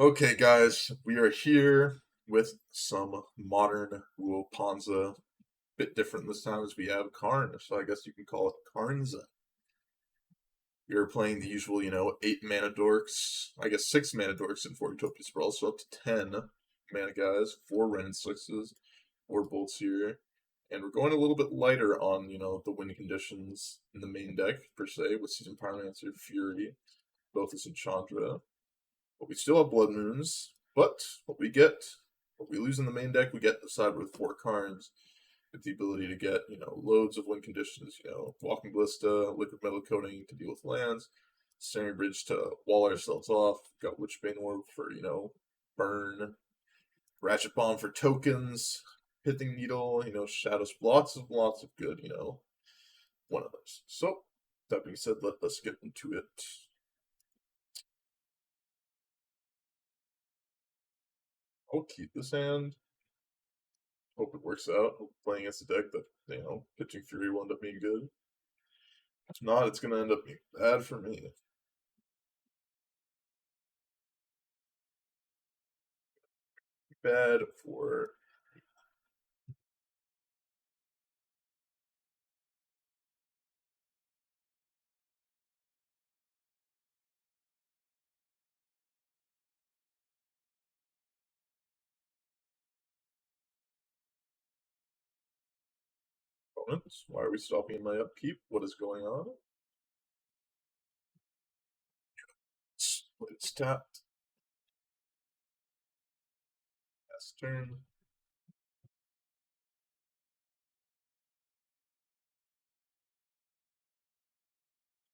Okay, guys, we are here with some modern rule Ponza. Bit different this time as we have Karn, so I guess you can call it Karnza. We are playing the usual, 8 mana dorks. I guess 6 mana dorks and 4 Utopia Sprawls, so up to 10 mana guys, 4 Ren 6s, 4 bolts here. And we're going a little bit lighter on, the win conditions in the main deck, per se, with Season Pyromancer, Fury, both as Chandra. But we still have Blood Moons. But what we lose in the main deck, we get the side with 4 Karns, with the ability to get, loads of win conditions, Walking Ballista, Liquid Metal Coating to deal with lands, Snaring Bridge to wall ourselves off, got Witchbane Orb for, burn, Ratchet Bomb for tokens, Pithing Needle, Shadows, lots of good, one of those. So, that being said, let us get into it. I'll keep this hand. Hope it works out. Hope playing against a deck that, pitching Fury will end up being good. If not, it's going to end up being bad for me. Bad for. Opponents. Why are we stopping my upkeep? What is going on? It's tapped. Last turn.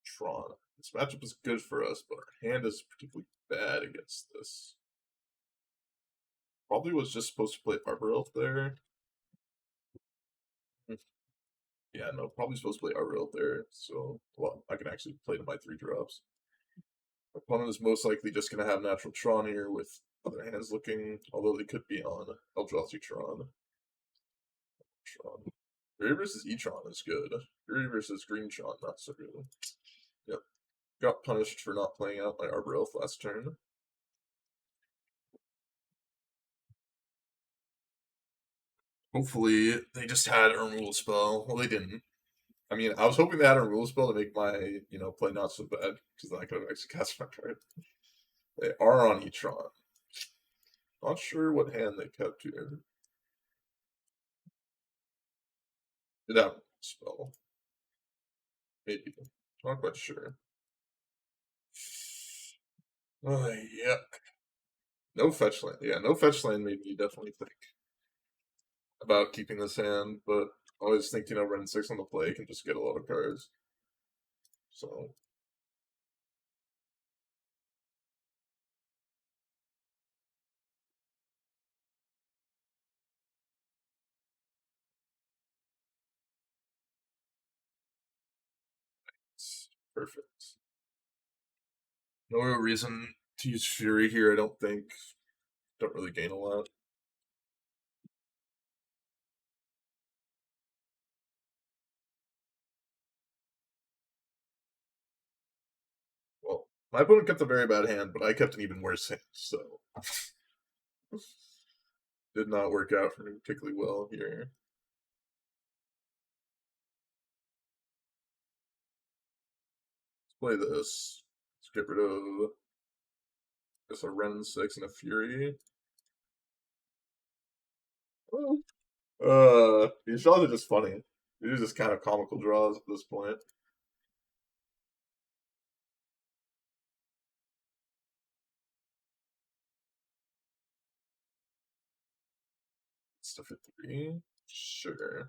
Tron. This matchup is good for us, but our hand is particularly bad against this. Probably was just supposed to play Arbor Elf there. Yeah, no, probably supposed to play Arbor Elf there. So, well, I can actually play to my 3 drops. Opponent is most likely just going to have natural Tron here with other hands looking, although they could be on Eldrazi Tron. Fury versus E-Tron is good. Fury versus Green Tron, not so good. Yep. Got punished for not playing out my Arbor Elf last turn. Hopefully, they just had a removal spell. Well, they didn't. I mean, I was hoping they had a removal spell to make my, play not so bad, because then I could have actually cast my card. They are on E-Tron. Not sure what hand they kept here. Did have a spell. Maybe. Not quite sure. Oh, yuck. No fetch land. Yeah, no fetch land made me definitely think about keeping this hand, but I always think, Ren 6 on the play can just get a lot of cards. So. It's perfect. No real reason to use Fury here, I don't think. Don't really gain a lot. Well, my opponent kept a very bad hand, but I kept an even worse hand, so. Did not work out for me particularly well here. Let's play this. Let's get rid of just a Ren 6 and a Fury. These draws are just funny. These are just kind of comical draws at this point. Stuff at 3. Sure.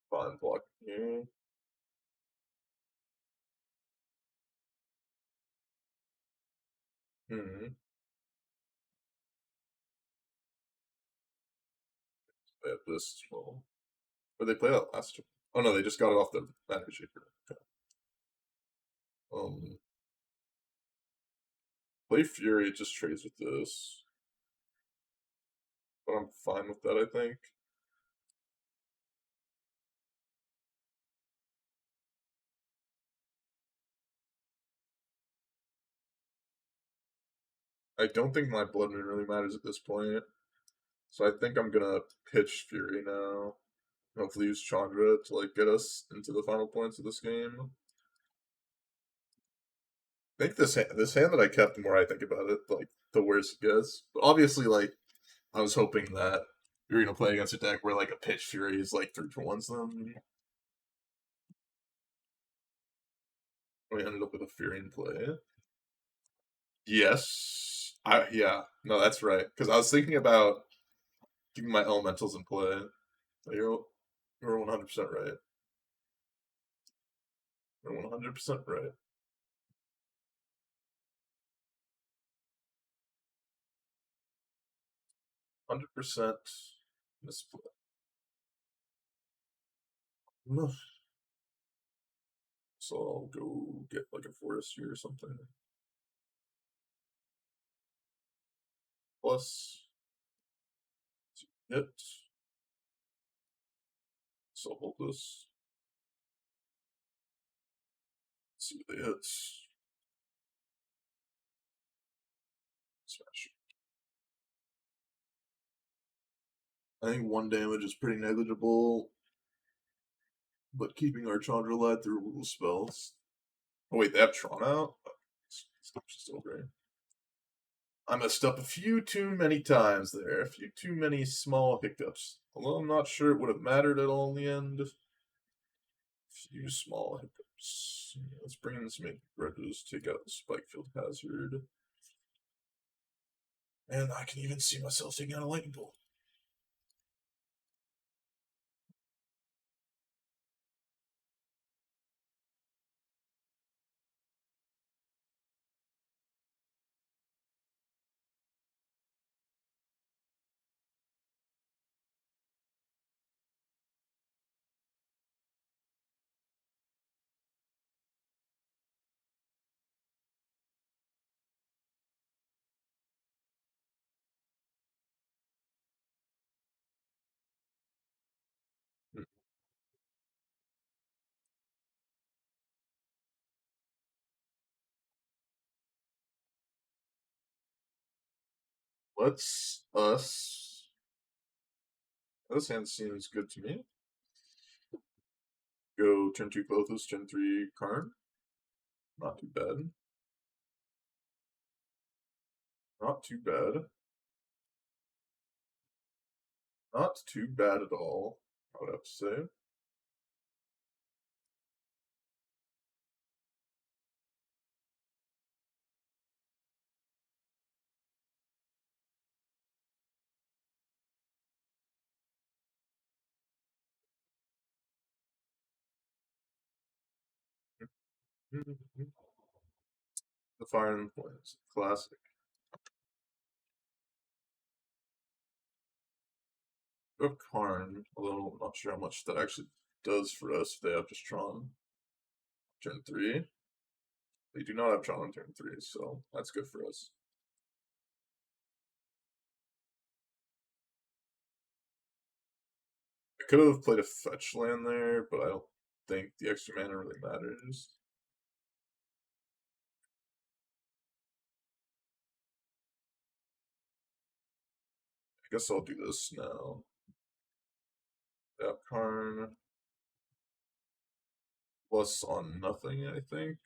Fine block here. Hmm. They have this as well. Or they play that last turn. Oh no, they just got it off the Matter Shaper. Okay. Um, play Fury, it just trades with this. But I'm fine with that, I think. I don't think my Blood Moon really matters at this point. So I think I'm gonna pitch Fury now. Hopefully use Chandra to like get us into the final points of this game. I think this hand that I kept, the more I think about it, like the worse it gets. But obviously, like I was hoping that you're gonna play against a deck where like a pitch Fury is like 3-for-1s them. We ended up with a Fury in play. Yes. Yeah. No, that's right. Because I was thinking about keeping my elementals in play. You're 100% right. You're 100% right. 100% misplay. So I'll go get like a forestry or something. Plus hit. So hold this. See the hits. Smash. I think 1 damage is pretty negligible, but keeping our Chandra alive through removal spells. Oh wait, they have Tron out? It's still great. I messed up a few too many times there. A few too many small hiccups. Although I'm not sure it would have mattered at all in the end. A few small hiccups. Yeah, let's bring in some grudges, take out the Spike Field Hazard. And I can even see myself taking out a Lightning Bolt. Let's us. This hand seems good to me. Go turn 2 Clothis, turn 3 Karn. Not too bad. Not too bad. Not too bad at all, I would have to say. The Fire and Points. Classic. Go Karn, although I'm not sure how much that actually does for us if they have just Tron. Turn 3. They do not have Tron on turn 3, so that's good for us. I could have played a fetch land there, but I don't think the extra mana really matters. I guess I'll do this now. Yeah, Karn. Plus on nothing, I think.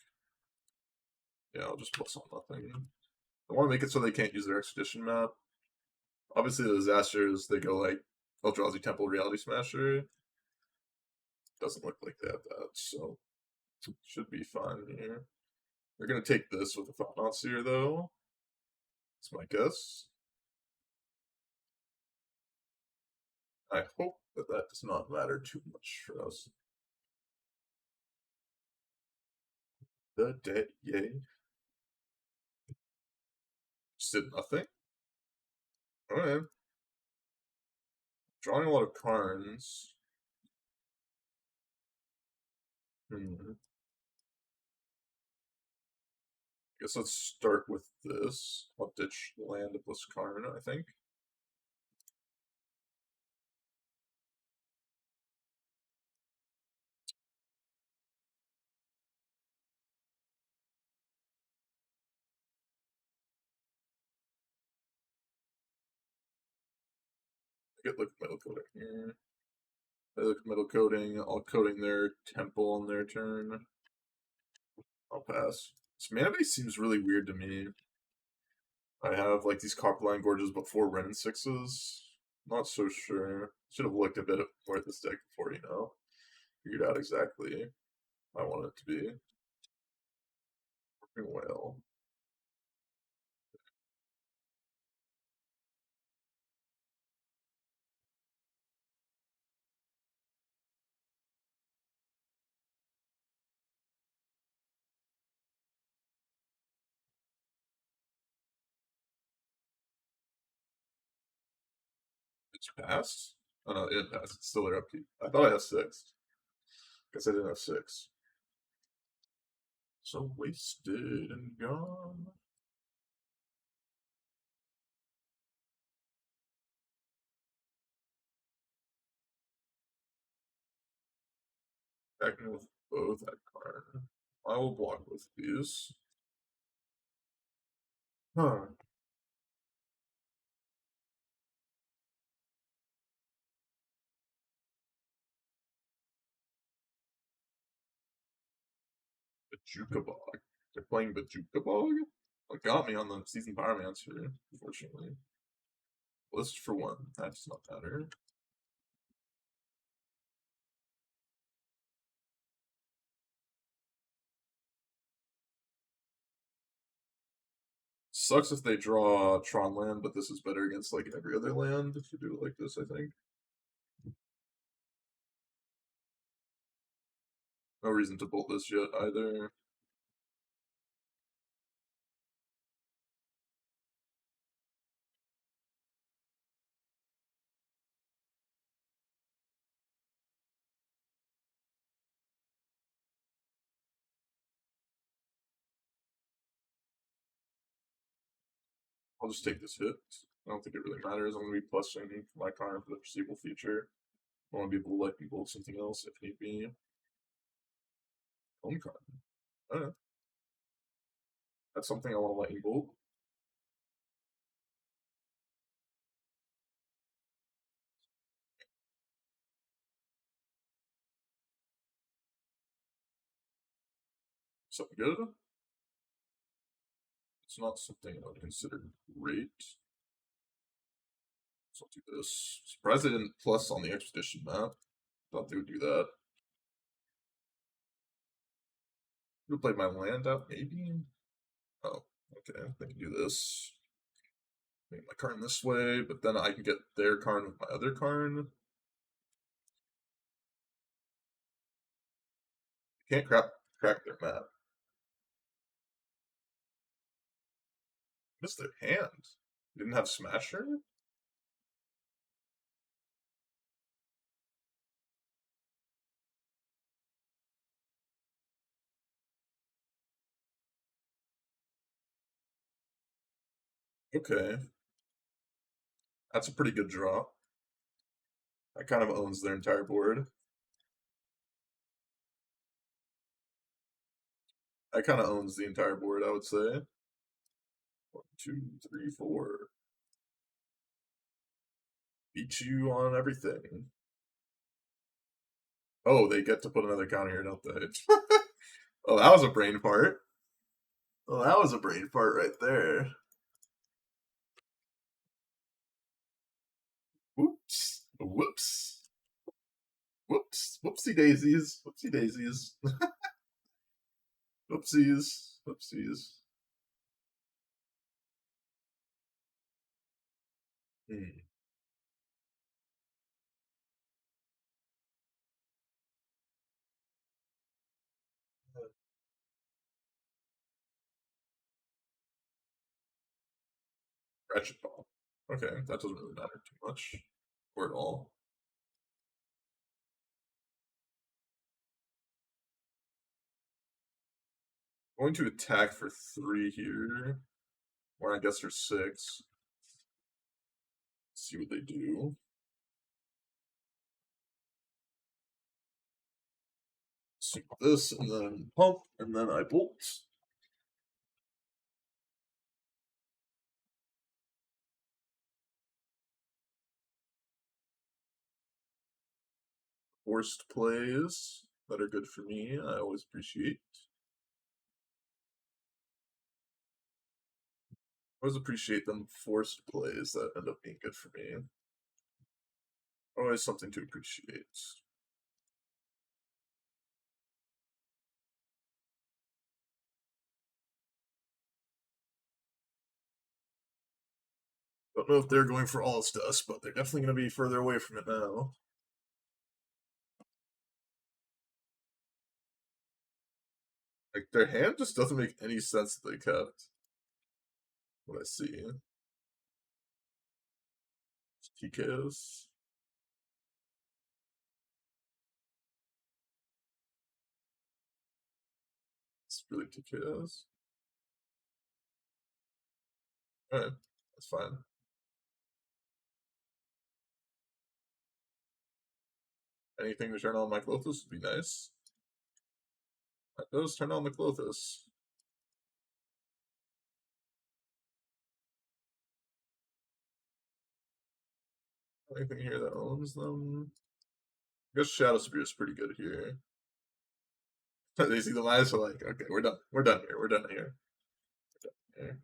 Yeah, I'll just plus on nothing. I want to make it so they can't use their expedition map. Obviously, the disasters, they go like Eldrazi Temple Reality Smasher. Doesn't look like they have that, so should be fine here. They're going to take this with the Thought Seer, though. That's my guess. I hope that that does not matter too much for us. The dead, yay. Just did nothing? Alright. Drawing a lot of cards. Guess let's start with this. I'll ditch land plus Karn, I think. Get liquid metal coating here. Liquid metal coating. I'll coating their temple on their turn. I'll pass. This mana base seems really weird to me. I have like these Copperline Gorges but 4 Ren and 6s. Not so sure. Should have looked a bit more at this deck before, figured out exactly what I want it to be. Working well. It's passed? Oh no, it passed. It's still their upkeep. I thought I had 6. Guess I didn't have 6. So wasted and gone. Attacking with both at Karn. I will block both of these. Huh. Bajuka Bog. They're playing Bajuka Bog? What got me on the Season Pyromancer, unfortunately. List for 1. That does not matter. Sucks if they draw Tron land, but this is better against like every other land if you do it like this, I think. No reason to bolt this yet either. I'll just take this hit. I don't think it really matters. I'm going to be plusing my Karn for the foreseeable future. I want to be able to let me bolt something else if need be. Home Karn. I don't know. That's something I want to let you bolt. Something good. It's not something I would consider great. So I'll do this. Surprised they didn't plus on the expedition map. Thought they would do that. Could have played my land out, maybe? Oh, okay. They can do this. Make my Karn this way, but then I can get their Karn with my other Karn. You can't crack their map. Missed their hand. Didn't have Smasher? Okay. That's a pretty good draw. That kind of owns their entire board. That kind of owns the entire board, I would say. 1, 2, 3, 4. Beat you on everything. Oh, they get to put another counter here, don't they? Oh, that was a brain fart. Oh, that was a brain fart right there. Whoops. Whoops. Whoops. Whoopsie daisies. Whoopsie daisies. Whoopsies. Whoopsies. Hmm. Ratchet ball. Okay, that doesn't really matter too much. Or at all. Going to attack for 3 here. Or I guess for 6. See what they do. Sink this, and then pump, and then I bolt. forced plays that are good for me. I always appreciate. Always appreciate them forced plays that end up being good for me. Always something to appreciate. Don't know if they're going for all stuff, but they're definitely going to be further away from it now. Like, their hand just doesn't make any sense that they kept. What I see. TKOs. It's really TKOs. Alright, that's fine. Anything to turn on my Clothis would be nice. That does turn on the Clothis. Anything here that owns them? I guess Shadow Spear is pretty good here. They see the lines are like, okay, we're done. We're done here. We're done here. We're done here.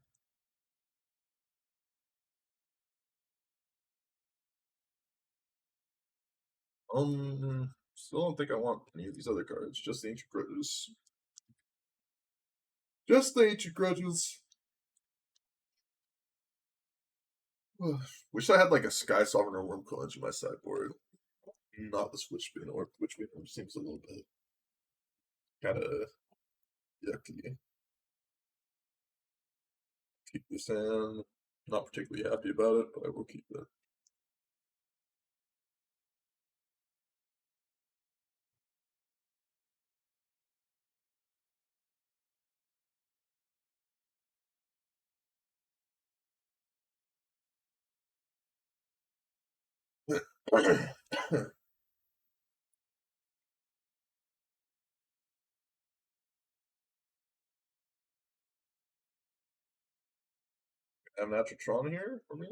Still don't think I want any of these other cards. Just the Ancient Grudges. Just the Ancient Grudges. Wish I had like a Sky Sovereign or Worm College in my sideboard. Not the Switch Bin, or Twitch Bin, which seems a little bit kind of yucky. Keep this in. Not particularly happy about it, but I will keep it. Have natural Tron here for me?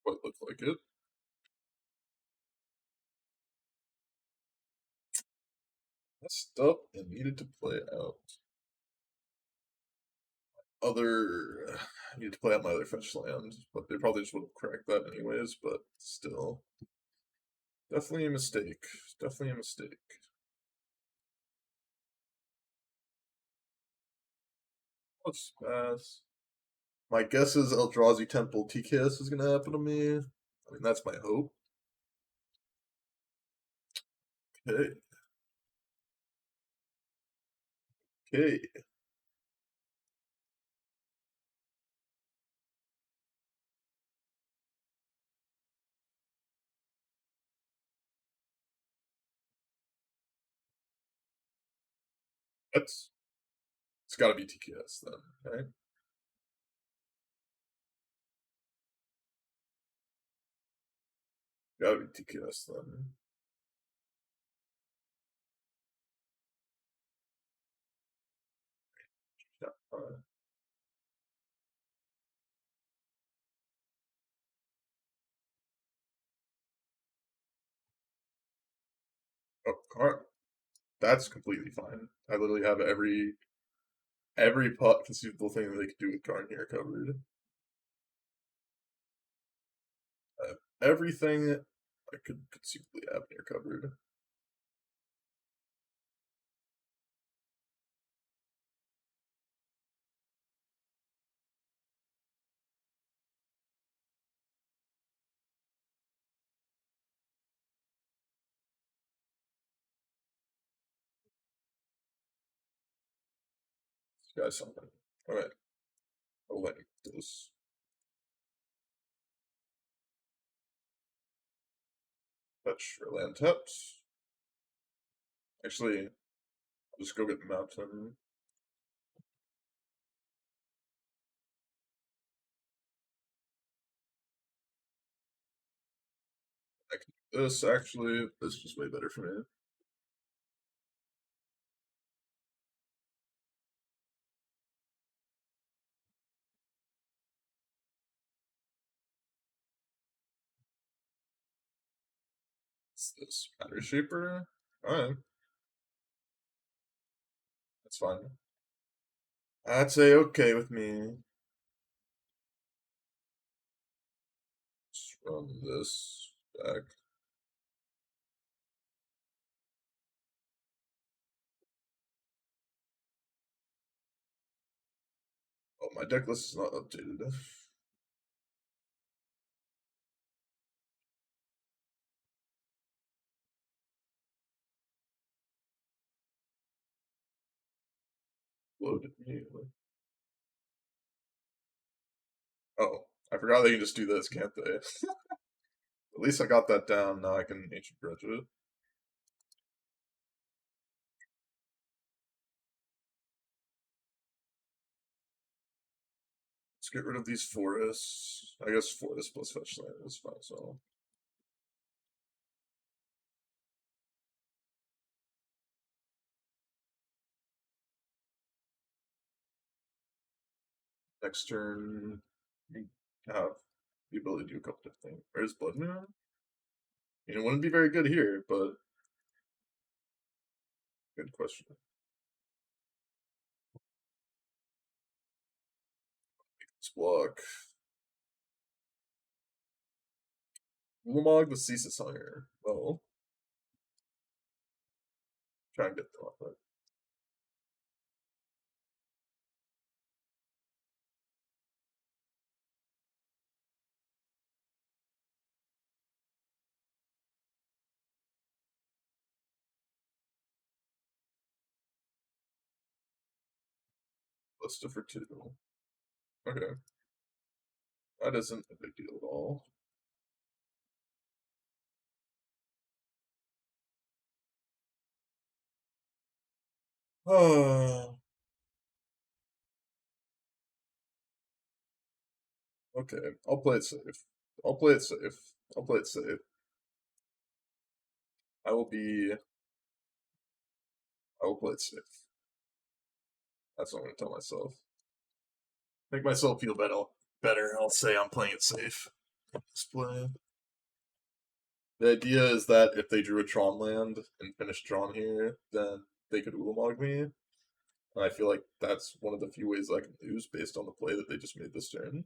What looks like it? Messed up and needed to play out. I need to play out my other fetch land, but they probably just would have cracked that anyways, but still. Definitely a mistake. Definitely a mistake. Let's pass. My guess is Eldrazi Temple TKS is going to happen to me. I mean, that's my hope. Okay. Okay. It's got to be TKS then, right? Got to be TKS then. Yeah. Oh, Karn. That's completely fine. I literally have every pot conceivable thing that they could do with Karn here covered. Everything I could conceivably have here covered. This guy's something. Alright. I'll let this. Fetch or land taps. Actually, I'll just go get the mountain. I can do this actually. This is just way better for me. What's this? Battery Shaper? Alright. That's fine. I'd say okay with me. Let's run this back. Oh, my deck list is not updated. Load immediately. Oh, I forgot they can just do this, can't they? At least I got that down. Now I can Ancient Grudge it. Let's get rid of these forests. I guess forest plus fetch land is fine, so. Next turn, we have the ability to do a couple different things. Where's Blood Moon? It wouldn't be very good here, but good question. Let's block. Ulamog the Ceaseless Hunter. Well, try and get them off that. List for 2. Okay. That isn't a big deal at all. Okay, I'll play it safe. I'll play it safe. I'll play it safe. I will be. I will play it safe. That's what I'm gonna tell myself. Make myself feel better. Better. I'll say I'm playing it safe. Display. The idea is that if they drew a Tron land and finished Tron here, then they could Ulamog me. And I feel like that's one of the few ways I can lose based on the play that they just made this turn.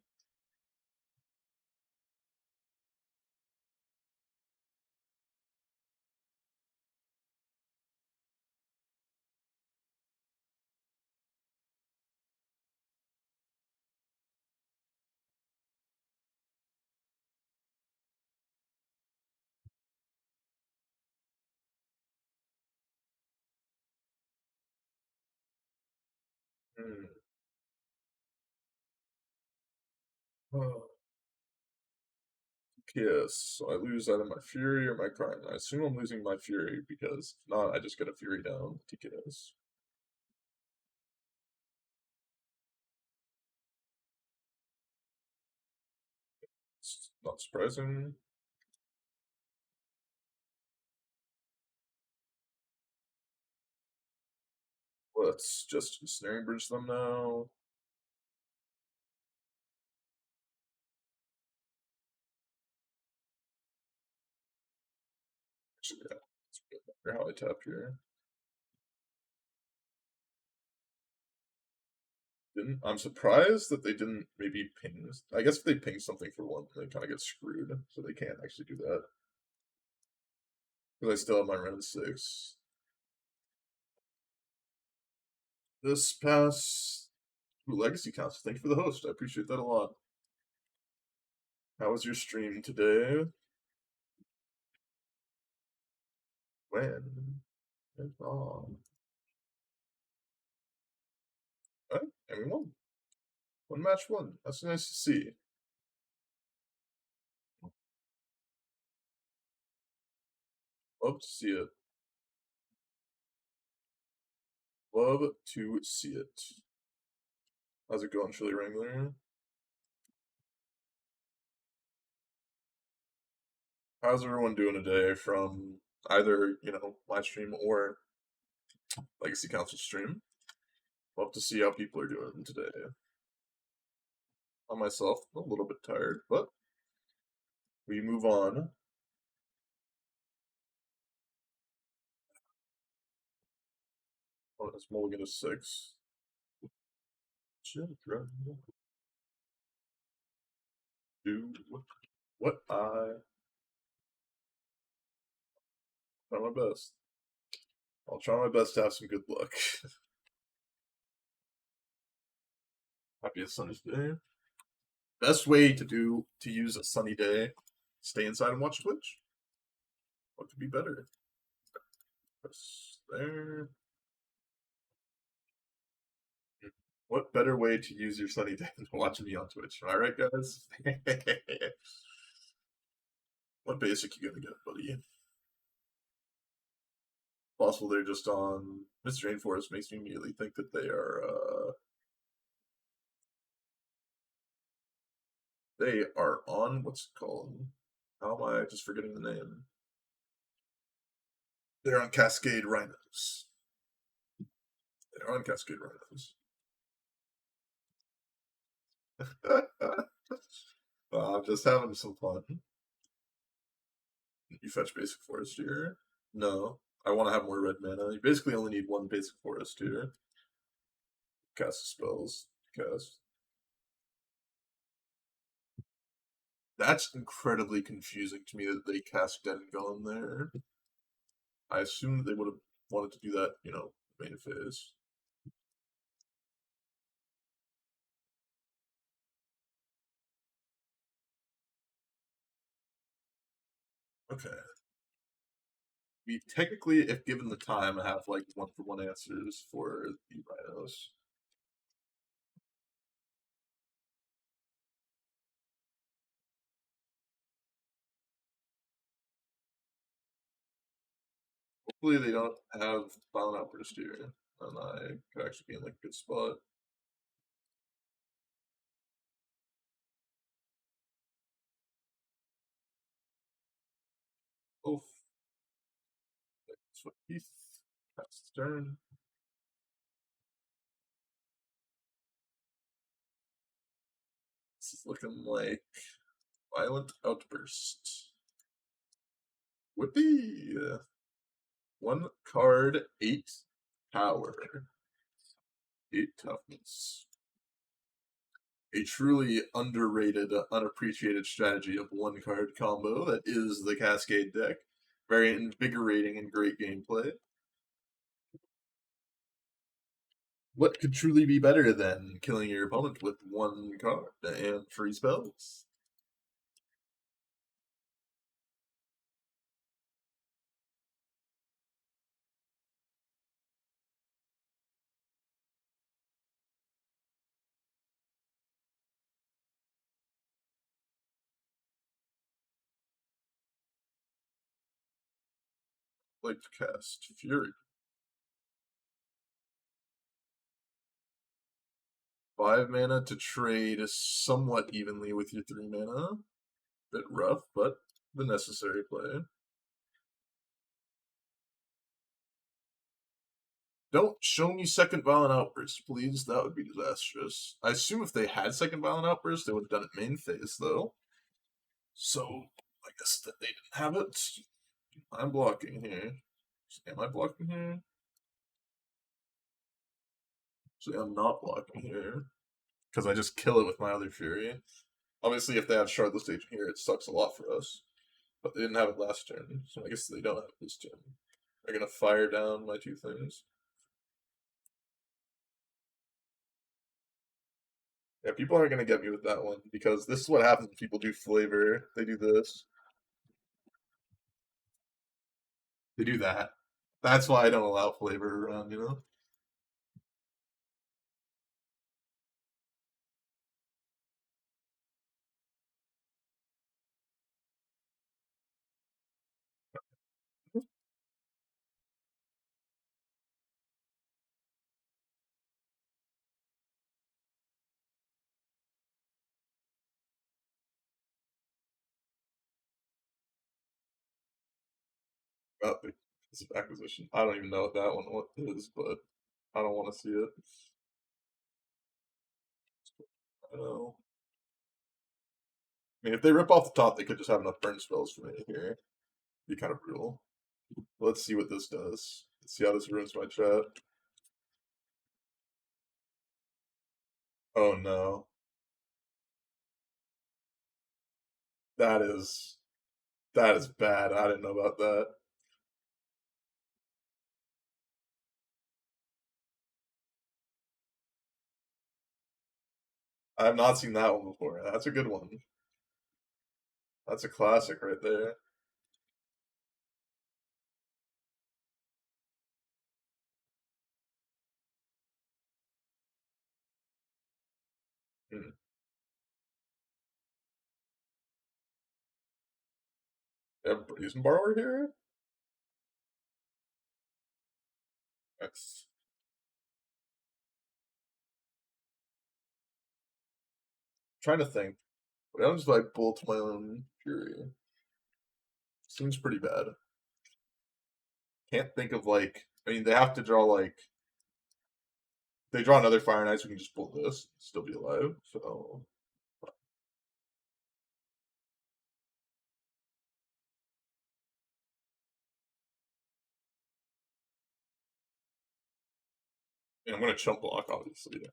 Hmm. Yes, so I lose either my Fury or my Karn. I assume I'm losing my Fury because if not, I just get a Fury down. TKS. It's not surprising. Let's just Snaring Bridge them now. Actually, yeah, it's good. How I tap here. I'm surprised that they didn't maybe ping. I guess if they ping something for one, they kind of get screwed, so they can't actually do that. Because I still have my round 6. This pass. Ooh, Legacy Council. Thank you for the host. I appreciate that a lot. How was your stream today? When? Oh. Alright, and we won. One match won. That's nice to see. Love to see it. Love to see it. How's it going, Chili Wrangler? How's everyone doing today from either, my stream or Legacy Council stream? Love to see how people are doing today. I myself, a little bit tired, but we move on. Oh, it's mulligan to 6. Do what I try my best. I'll try my best to have some good luck. Happy it's sunny day. Best way to use a sunny day, stay inside and watch Twitch. What could be better? Press there. What better way to use your sunny day than watching me on Twitch? All right, guys. What basic you gonna get, buddy? Possible they're just on Mr. Rainforest makes me immediately think that they are on what's it called? How am I just forgetting the name? They're on Cascade Rhinos. They're on Cascade Rhinos. I'm just having some fun. You fetch basic forest here? No. I want to have more red mana. You basically only need one basic forest here. Cast spells. Cast. That's incredibly confusing to me that they cast Dead and Gone there. I assume that they would have wanted to do that, main phase. Okay. We technically, if given the time, have like 1-for-1 answers for the rhinos. Hopefully they don't have Violent Outburst here, and I could actually be in like a good spot. Oof. Swift Heath. That's the turn. This is looking like Violent Outburst. Whippy! 1 card, 8 power, 8 toughness. A truly underrated, unappreciated strategy of 1-card combo that is the Cascade deck. Very invigorating and great gameplay. What could truly be better than killing your opponent with 1 card and 3 spells? Like to cast Fury. 5 mana to trade somewhat evenly with your 3 mana. Bit rough, but the necessary play. Don't show me second Violent Outburst, please. That would be disastrous. I assume if they had second Violent Outburst, they would have done it main phase, though. So, I guess that they didn't have it. I'm blocking here. Am I blocking here? So I'm not blocking here. Because I just kill it with my other Fury. Obviously, if they have Shardless Agent here, it sucks a lot for us. But they didn't have it last turn, so I guess they don't have it this turn. They're gonna fire down my 2 things. Yeah, people aren't gonna get me with that one, because this is what happens when people do flavor. They do this. They do that. That's why I don't allow flavor around. About the acquisition. I don't even know what that one is, but I don't want to see it. I know. I mean, if they rip off the top, they could just have enough burn spells for me here. Be kind of brutal. Let's see what this does. Let's see how this ruins my chat. Oh no. That is that is bad. I didn't know about that. I have not seen that one before. That's a good one. That's a classic right there. Hmm. You have Brazen Borrower here? That's trying to think. But I'm just like Bolt my own Fury. Seems pretty bad. Can't think of like I mean they have to draw like they draw another Fire and Ice, we can just pull this, still be alive. So and I'm gonna chump block obviously.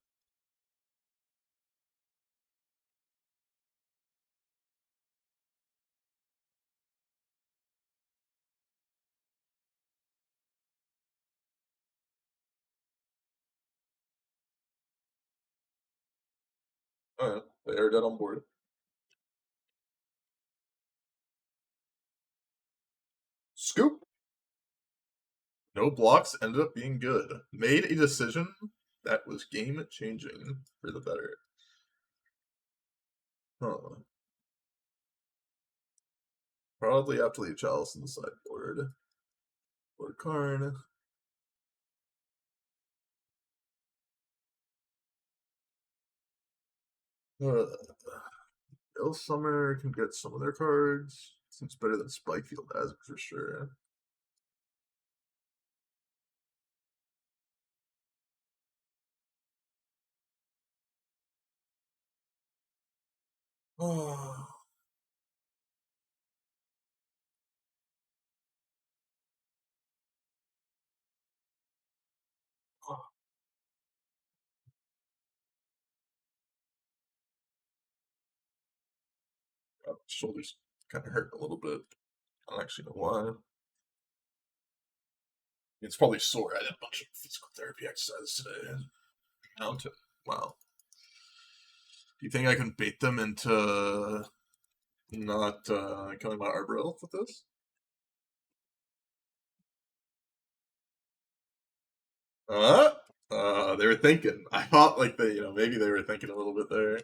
Oh yeah, they are dead on board. Scoop. No blocks ended up being good. Made a decision that was game changing for the better. Huh. Probably have to leave Chalice in the sideboard. Or Karn. Uh, Bill Summer can get some of their cards. Seems better than Spikefield has for sure. Oh, God, shoulders kind of hurt a little bit. I don't actually know why. It's probably sore. I did a bunch of physical therapy exercises today. Mountain. Wow. Do you think I can bait them into not killing my Arbor Elf with this? Uh, they were thinking. I thought like they, maybe they were thinking a little bit there.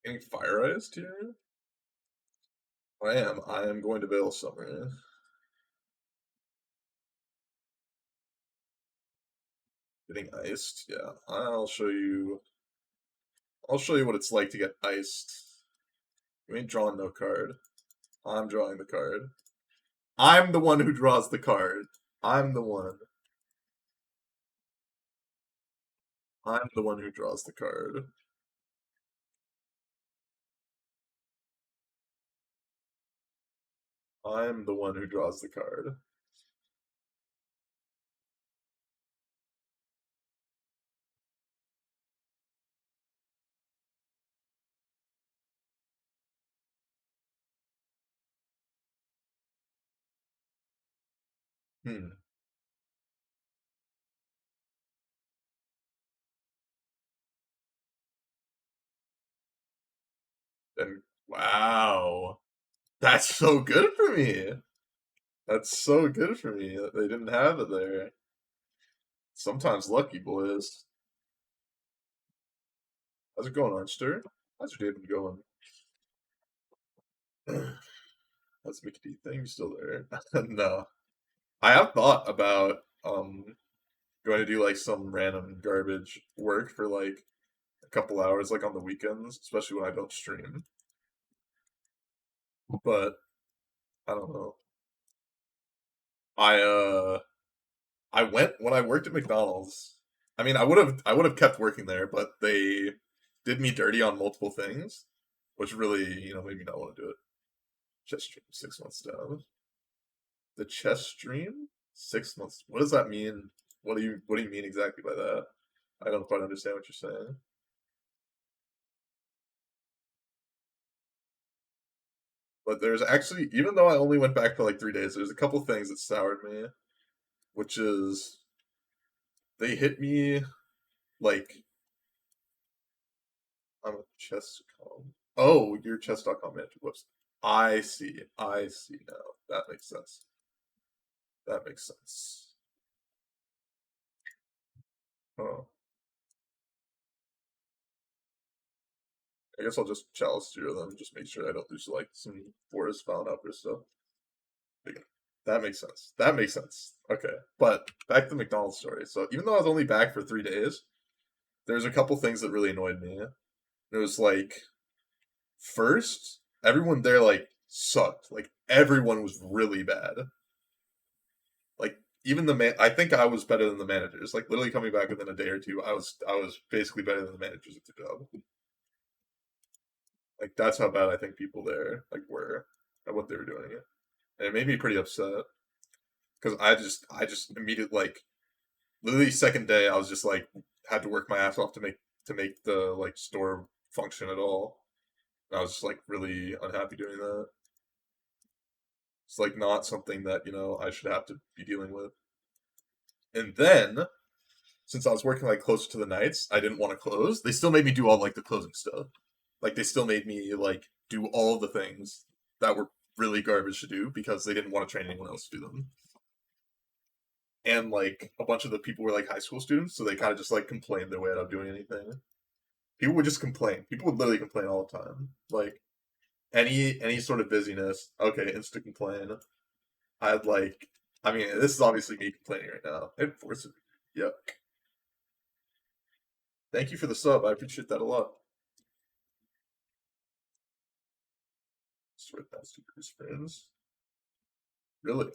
Getting fire iced here? I am. I am going to Veil Summer. Getting iced? Yeah. I'll show you what it's like to get iced. You ain't drawing no card. I'm drawing the card. I'm the one who draws the card. I'm the one. I'm the one who draws the card. I'm the one who draws the card. Hmm. And wow. That's so good for me. That's so good for me that they didn't have it there. Sometimes lucky, boys. How's it going, Arnster? How's your day been going? How's Mickey D thing still there? No. I have thought about going to do like some random garbage work for like a couple hours, like on the weekends, especially when I don't stream. But I don't know. I uh I went when I worked at McDonald's. I mean, I would have kept working there, but they did me dirty on multiple things, which really, made me not want to do it. Chess stream 6 months down. The chess stream 6 months. What does that mean? What do you mean exactly by that? I don't quite understand what you're saying. But there's actually, even though I only went back for like 3 days, there's a couple things that soured me, which is they hit me like I'm a chess.com. Oh, you're chess.com manager. Whoops. I see. I see now. That makes sense. That makes sense. Oh, I guess I'll just chalice zero them. Just make sure I don't lose like some forest found up or stuff. That makes sense. That makes sense. Okay, but back to the McDonald's story. So even though I was only back for 3 days, there's a couple things that really annoyed me. It was like first, everyone there like sucked. Like everyone was really bad. Like even the man, I think I was better than the managers. Like literally coming back within a day or two, I was basically better than the managers at the job. Like that's how bad I think people there like were at what they were doing. And it made me pretty upset because I just immediately like literally second day I was just like had to work my ass off to make the like store function at all. And I was just like really unhappy doing that. It's like not something that I should have to be dealing with. And then since I was working like closer to the nights, I didn't want to close. They still made me do all like the closing stuff. Like they still made me like do all of the things that were really garbage to do because they didn't want to train anyone else to do them. And like a bunch of the people were like high school students, so they kind of just like complained their way out of doing anything. People would just complain. People would literally complain all the time. Like any sort of busyness, okay, instant complain. I'd like I mean, this is obviously me complaining right now. It forces yuck. Thank you for the sub. I appreciate that a lot. Swear that's to Chris friends. Really?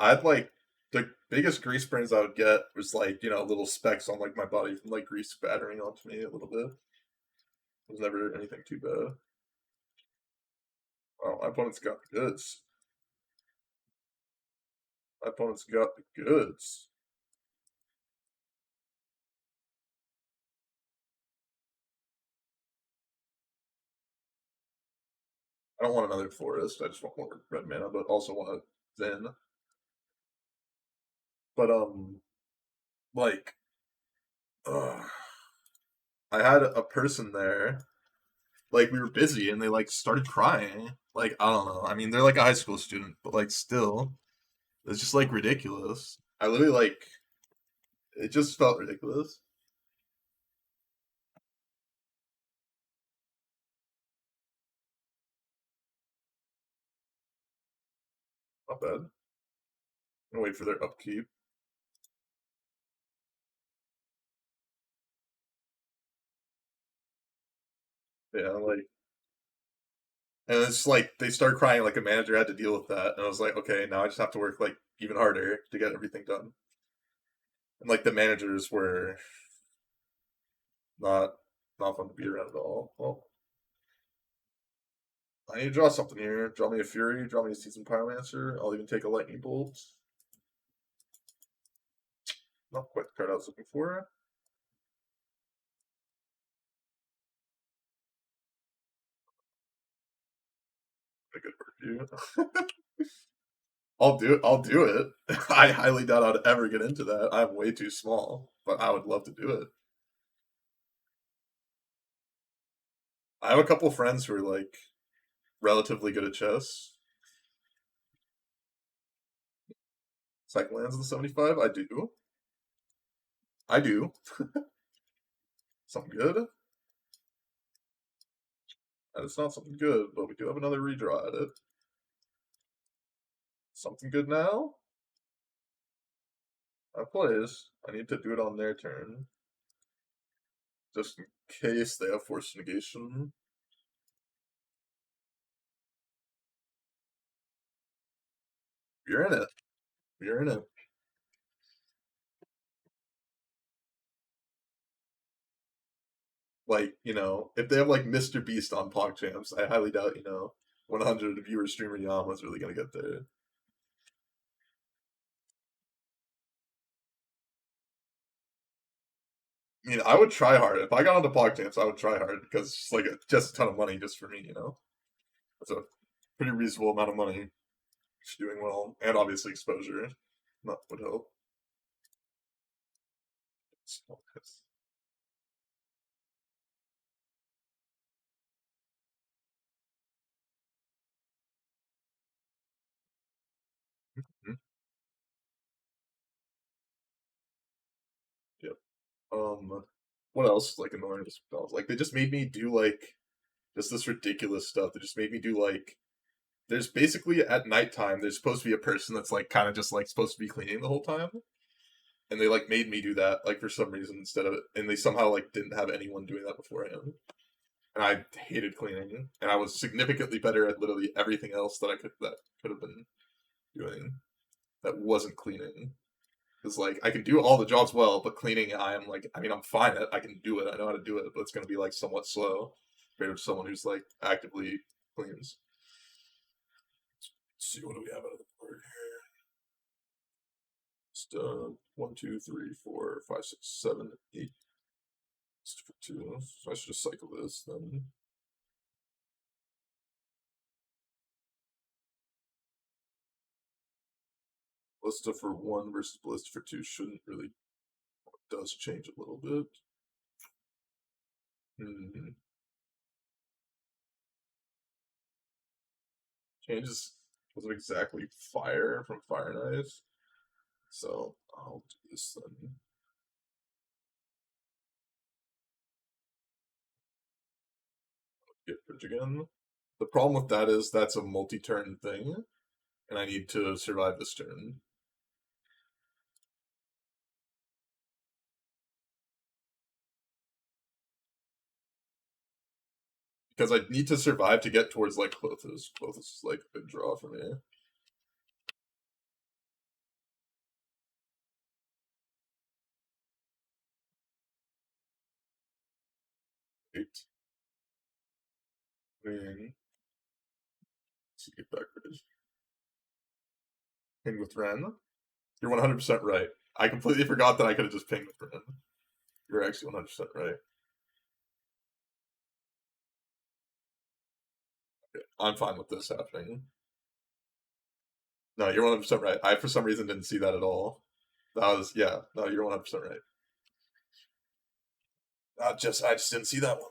I'd like the biggest grease burns I would get was like, little specks on like my body from like grease spattering onto me a little bit. It was never anything too bad. Oh, my opponent's got the goods. My opponent's got the goods. I don't want another forest. I just want more red mana, but also want a Zen. But like, uh, I had a person there. Like we were busy, and they like started crying. Like I don't know. I mean, they're like a high school student, but like still, it's just like ridiculous. I literally like it just felt ridiculous. Not bad. I'm gonna wait for their upkeep. Yeah, like, and it's like they started crying like a manager had to deal with that, and I was like, okay, now I just have to work like even harder to get everything done. And like the managers were not not fun to be around at all. Well, I need to draw something here. Draw me a Fury. Draw me a Season Pyromancer. I'll even take a Lightning Bolt. Not quite the card I was looking for. A good review. I'll do it. I'll do it. I highly doubt I'd ever get into that. I'm way too small, but I would love to do it. I have a couple friends who are like relatively good at chess. Cycle lands in the 75. I do. I do. Something good. That is not something good, but we do have another redraw at it. Something good now. I plays. I need to do it on their turn, just in case they have force negation. You're in it. You're in it. Like, if they have like Mr. Beast on PogChamps, I highly doubt, 100 viewer streamer Yama's really gonna get there. I mean, I would try hard. If I got onto PogChamps, I would try hard because it's like just a ton of money just for me. It's a pretty reasonable amount of money. Just doing well, and obviously exposure. That would help. Mhm. Yep. What else like annoying spells? Like they just made me do like just this ridiculous stuff. They just made me do like there's basically at nighttime there's supposed to be a person that's like kind of just like supposed to be cleaning the whole time, and they like made me do that like for some reason instead of it, and they somehow like didn't have anyone doing that beforehand, and I hated cleaning, and I was significantly better at literally everything else that could have been doing that wasn't cleaning. Because like I can do all the jobs well, but cleaning I am like I mean I'm fine at I can do it, I know how to do it, but it's gonna be like somewhat slow compared to someone who's like actively cleans. Let's see what do we have out of the board here. Just 1, 2, 3, 4, 5, 6, 7, 8. Just for 2. So I should just cycle this then. Ballista for 1 versus Ballista for 2 shouldn't really does change a little bit. Changes wasn't exactly fire from Fire and Ice. So I'll do this then. Get bridge again. The problem with that is that's a multi-turn thing, and I need to survive this turn. Because I need to survive to get towards like Clothis. Clothis is like a good draw for me. Eight. Let's see, get back bridge. Ping with Ren. You're 100% right. I completely forgot that I could have just pinged with Ren. You're actually 100% right. Okay, I'm fine with this happening. No, you're 100% right. I, for some reason, didn't see that at all. That was, yeah, no, you're 100% right. I just didn't see that one.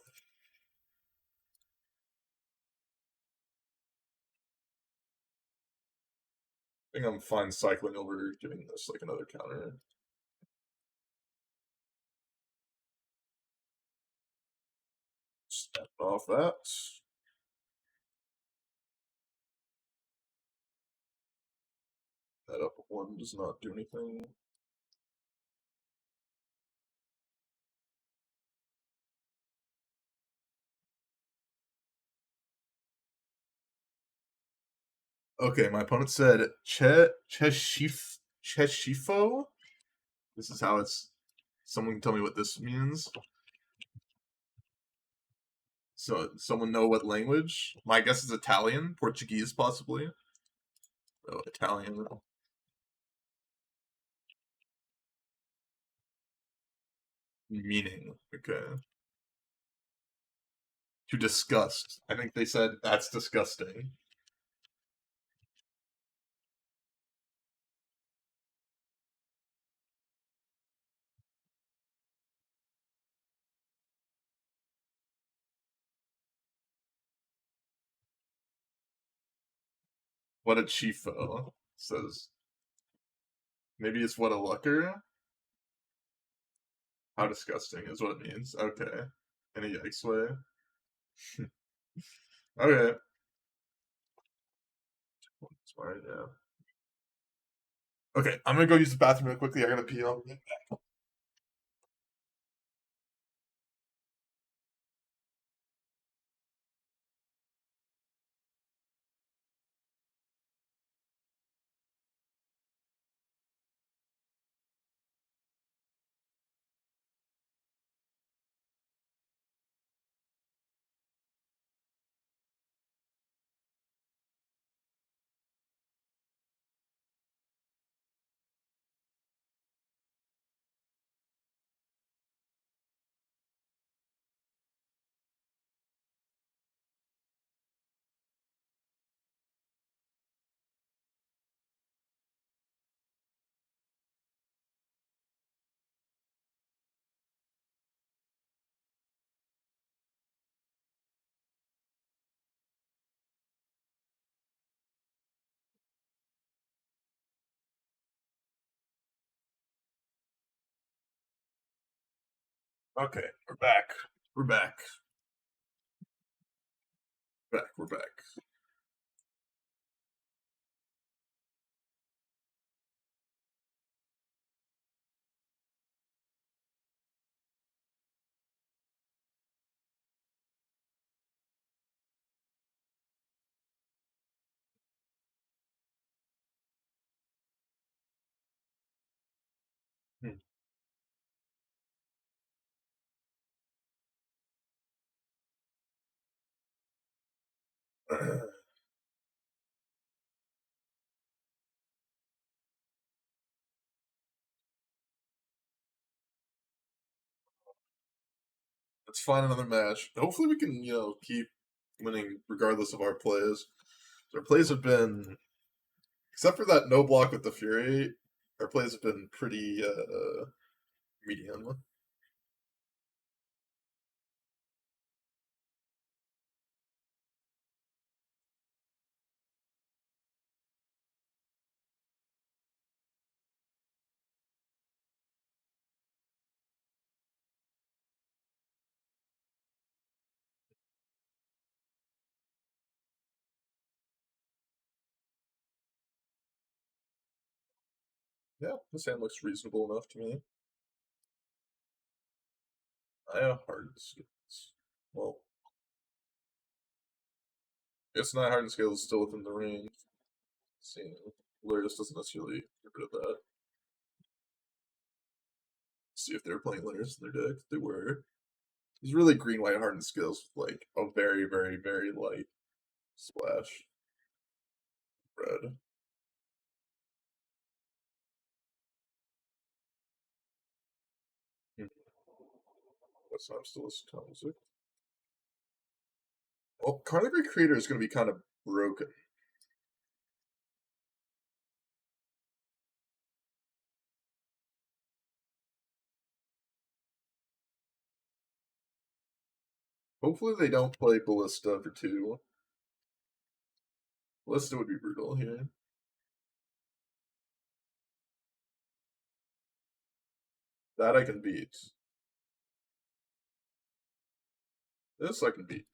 I think I'm fine cycling over giving this like another counter. Step off that. That up 1 does not do anything. Okay, my opponent said Cheshifo. This is how it's. Someone can tell me what this means. So, someone know what language? My guess is Italian, Portuguese, possibly. Oh, Italian. Meaning. Okay. To disgust. I think they said that's disgusting. What a chifo says. Maybe it's what a looker. How disgusting is what it means. Okay. In a yikes way. Okay. Smart, yeah. Okay, I'm gonna go use the bathroom real quickly. I gotta pee. Okay, we're back. We're back. We're back. Hmm. Let's find another match. Hopefully we can, keep winning regardless of our plays. Our plays have been, except for that no block with the Fury, our plays have been pretty medium. Yeah, this hand looks reasonable enough to me. I have hardened skills. Well, it's not hardened skills is still within the range. See, Lyris doesn't necessarily get rid of that. See if they're playing Lyris in their deck. They were. It's really green white hardened skills with like a very, very, very light splash red. Hmm. That's not still a music. Well, Carnival Creator is going to be kind of broken. Hopefully they don't play Ballista for 2. Ballista would be brutal here. That I can beat. This I can beat.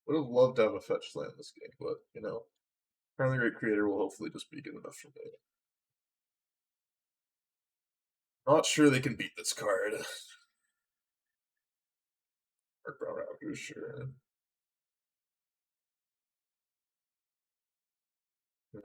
Would have loved to have a fetch land this game, but, Carnival Creator will hopefully just be good enough for me. Not sure they can beat this card. Mark Brown Raptors, sure. Hmm.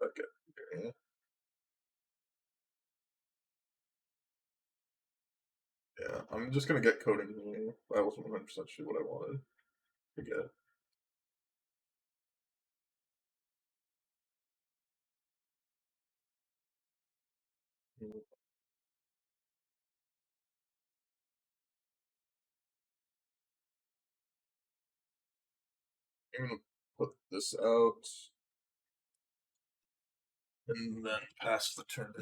Okay. Okay. Yeah, I'm just gonna get coding here. I wasn't 100% sure what I wanted to get. Hmm. I'm gonna put this out and then pass the turn.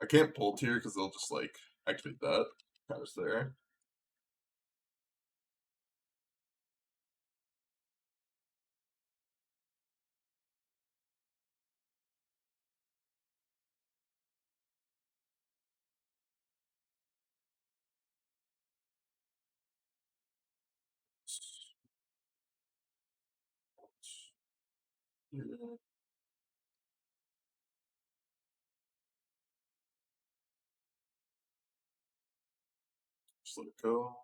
I can't pull tier because they'll just like activate that. Kind of there. Yeah, just let it go.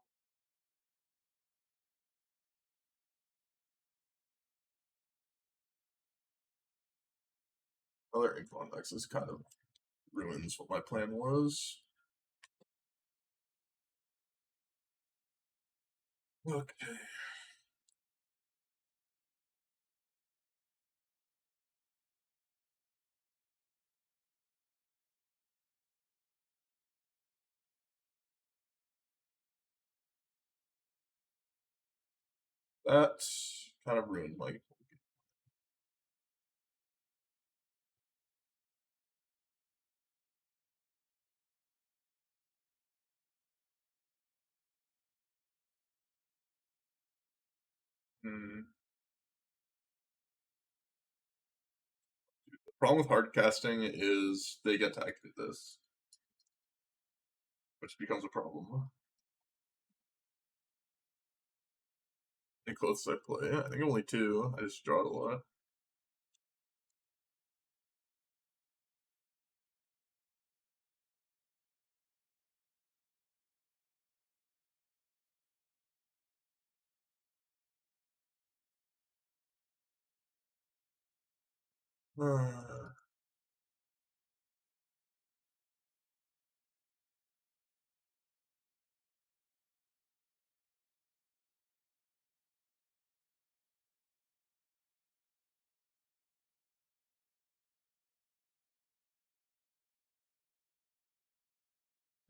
Another Incon Nexus kind of ruins what my plan was. Okay. That kind of ruined my. Hmm. Problem with hard casting is they get tagged through this, which becomes a problem. Any close I play? I think only two. I just draw it a lot.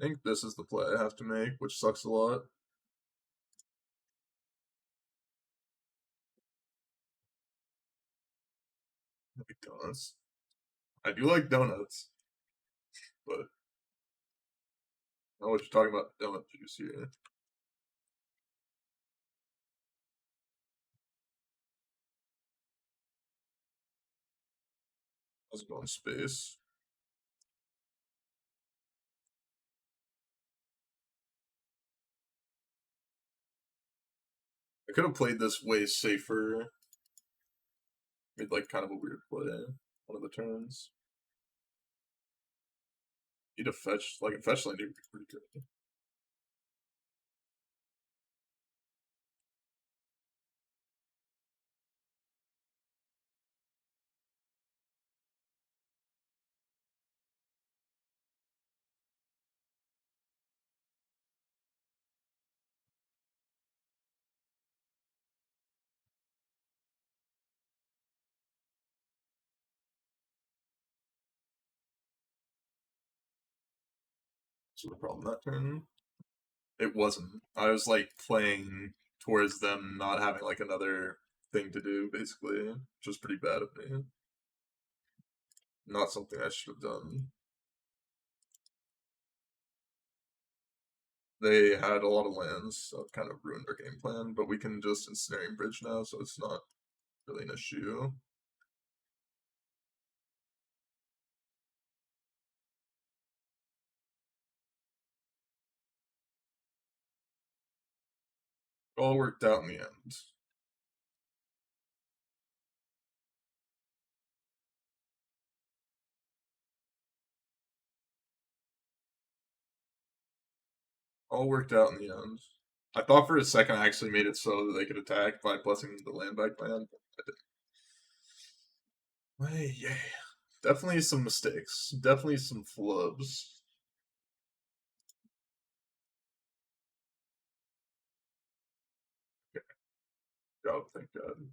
I think this is the play I have to make, which sucks a lot. Like donuts. I do like donuts, but I don't know what you're talking about donut juice here. I was going space. I could have played this way safer. Made like kind of a weird play one of the turns. Need a fetch, like a fetch lane would be pretty good. So the problem that turn, it wasn't. I was like playing towards them not having like another thing to do, basically, which was pretty bad of me. Not something I should have done. They had a lot of lands, so it kind of ruined our game plan, but we can just ensnaring bridge now, so it's not really an issue. All worked out in the end. All worked out in the end. I thought for a second I actually made it so that they could attack by blessing the land back land. Hey, yeah. Definitely some mistakes. Definitely some flubs. God, thank God.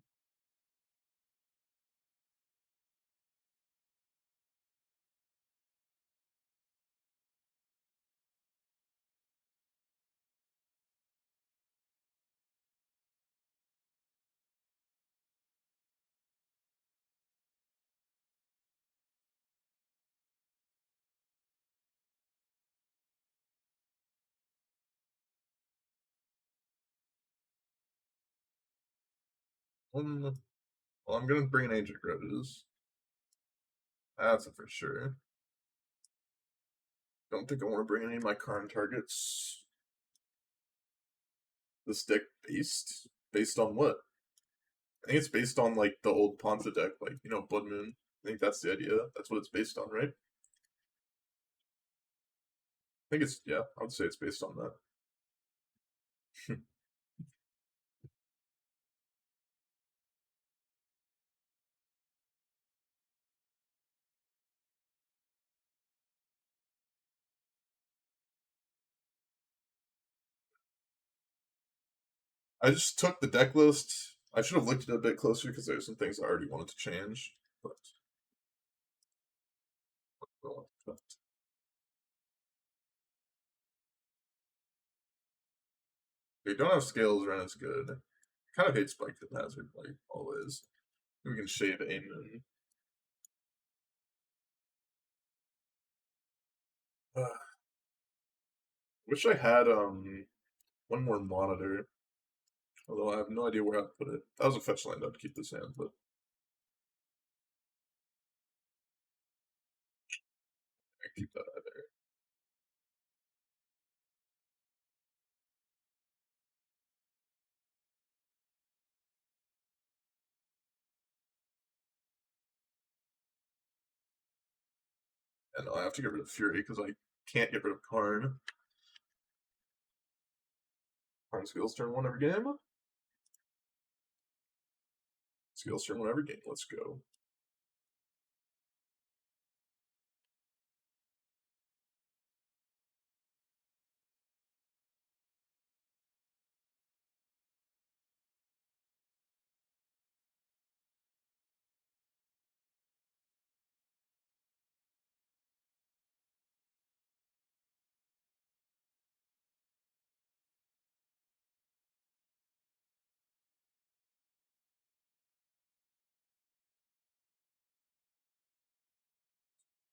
Well, I'm gonna bring an Ancient Grudges. That's a for sure. Don't think I want to bring any of my Karn targets. This deck based on what? I think it's based on like the old Ponza deck, like Blood Moon. I think that's the idea. That's what it's based on, right? I think it's yeah. I would say it's based on that. I just took the deck list. I should have looked at it a bit closer because there's some things I already wanted to change, but they don't have scales run as good. Kind of hate spiked hazard, like always. We can shave aim and wish I had one more monitor. Although I have no idea where I'd put it. That was a fetch land, I'd keep this hand, but I keep that either. And I have to get rid of Fury because I can't get rid of Karn. Karn skills turn one every game. Skills turn one every game. Let's go.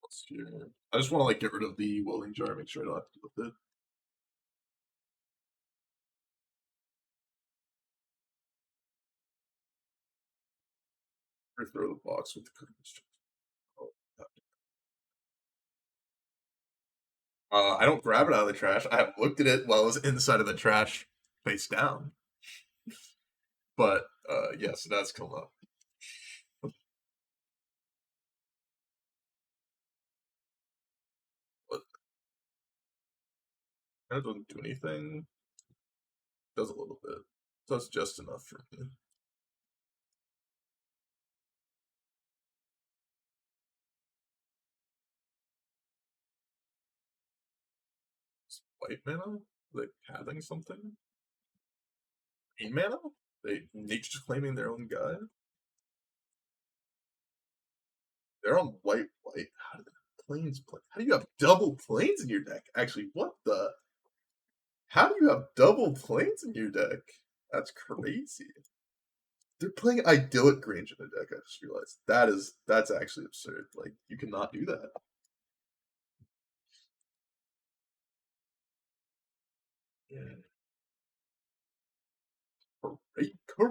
Let's see. I just want to like get rid of the welding jar, make sure I don't have to deal with it. Or throw the box with the cooking instructions. Oh, I don't grab it out of the trash. I have looked at it while it was inside of the trash, face down. But yes, it does come up. But kind of doesn't do anything. Does a little bit. Does just enough for me. White mana? Like having something? Green mana? Nature's claiming their own guy? They're on white. How do the planes play? How do you have double planes in your deck? Actually, what the? How do you have double planes in your deck? That's crazy. They're playing idyllic range in their deck. I just realized that's actually absurd. Like you cannot do that. Yeah.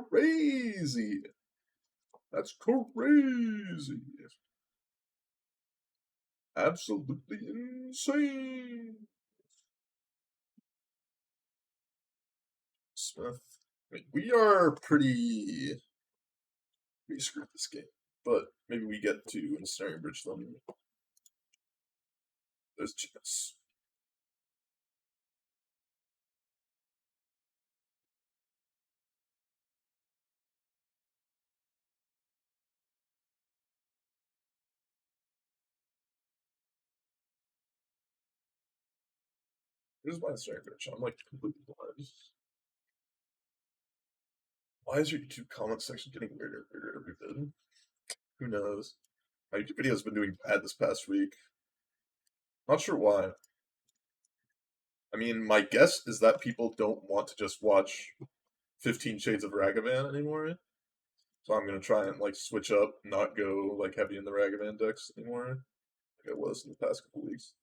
Crazy. That's crazy. Absolutely insane. Smith. I mean, we are pretty screwed this game, but maybe we get to ensnaring bridge them. There's a chance. Here's my ensnaring bridge. I'm like completely blind. Why is your YouTube comment section getting weirder and weirder every vid? Who knows? My YouTube video's been doing bad this past week. Not sure why. I mean, my guess is that people don't want to just watch 15 Shades of Ragavan anymore. So I'm gonna try and like switch up, not go like heavy in the Ragavan decks anymore, like I was in the past couple weeks.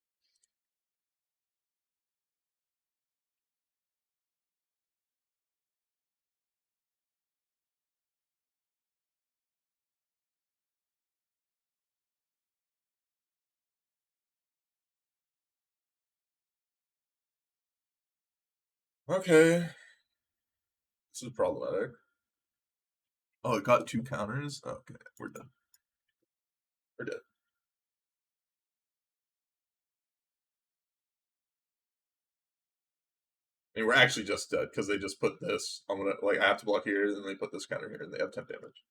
Okay, this is problematic. Oh, it got two counters. Okay, we're done. We're dead. I mean, we're actually just dead because they just put this. I'm gonna like I have to block here, and then they put this counter here, and they have 10 damage.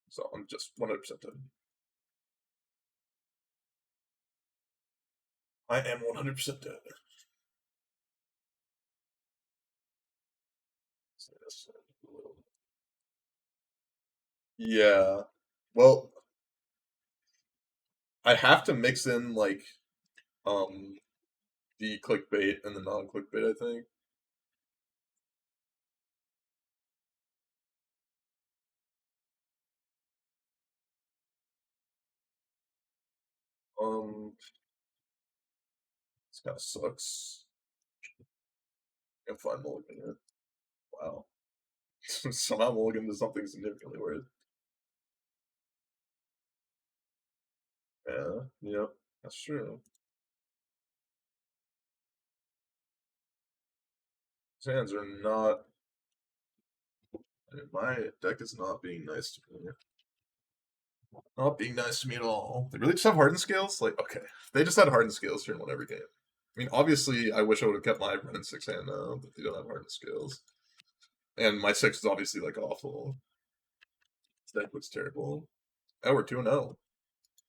So I'm just 100% dead. I am 100% dead. Yeah. Well, I have to mix in like um the clickbait and the non-clickbait. I think This kind of sucks. Can't find mulligan yet. Wow. Somehow mulligan to something significantly worth. Yeah, yep, that's true. His hands are not. My deck is not being nice to me. Not being nice to me at all. They really just have hardened scales? Like, okay. They just had hardened scales here in every game. I mean, obviously, I wish I would have kept my Brennan 6 hand now, but they don't have hardened scales. And my 6 is obviously, like, awful. This deck looks terrible. Oh, we're 2-0.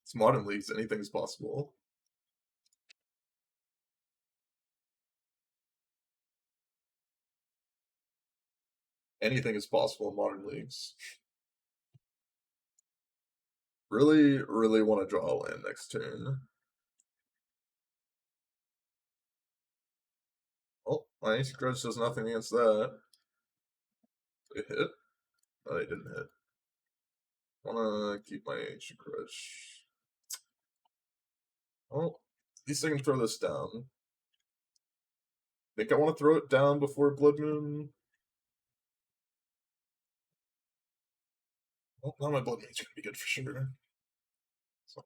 It's modern leagues. Anything's possible. Anything is possible in modern leagues. Really, really want to draw a land next turn. Oh, my Ancient Grudge does nothing against that. They hit? No, they didn't hit. Wanna keep my Ancient Grudge. Oh, at least I can throw this down. Think I want to throw it down before Blood Moon? Well, now my Blood Moon's gonna be good for sure. So,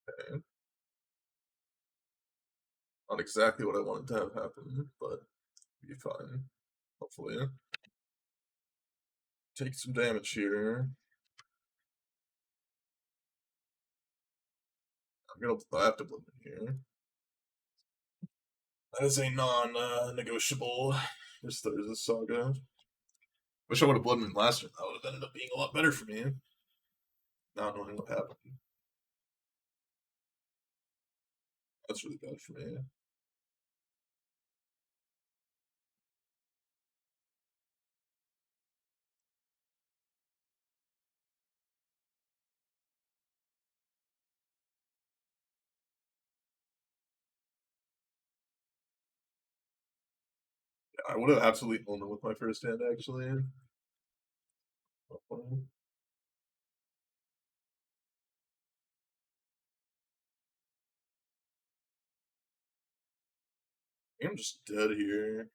okay. Not exactly what I wanted to have happen, but be fine. Hopefully. Take some damage here. I have to Blood Moon here. That is a non-negotiable. There's a saga. Wish I would have Blood Moon last turn. That would have ended up being a lot better for me. Not knowing what happened. That's really bad for me. I would have absolutely owned it with my first hand, actually. I'm just dead here.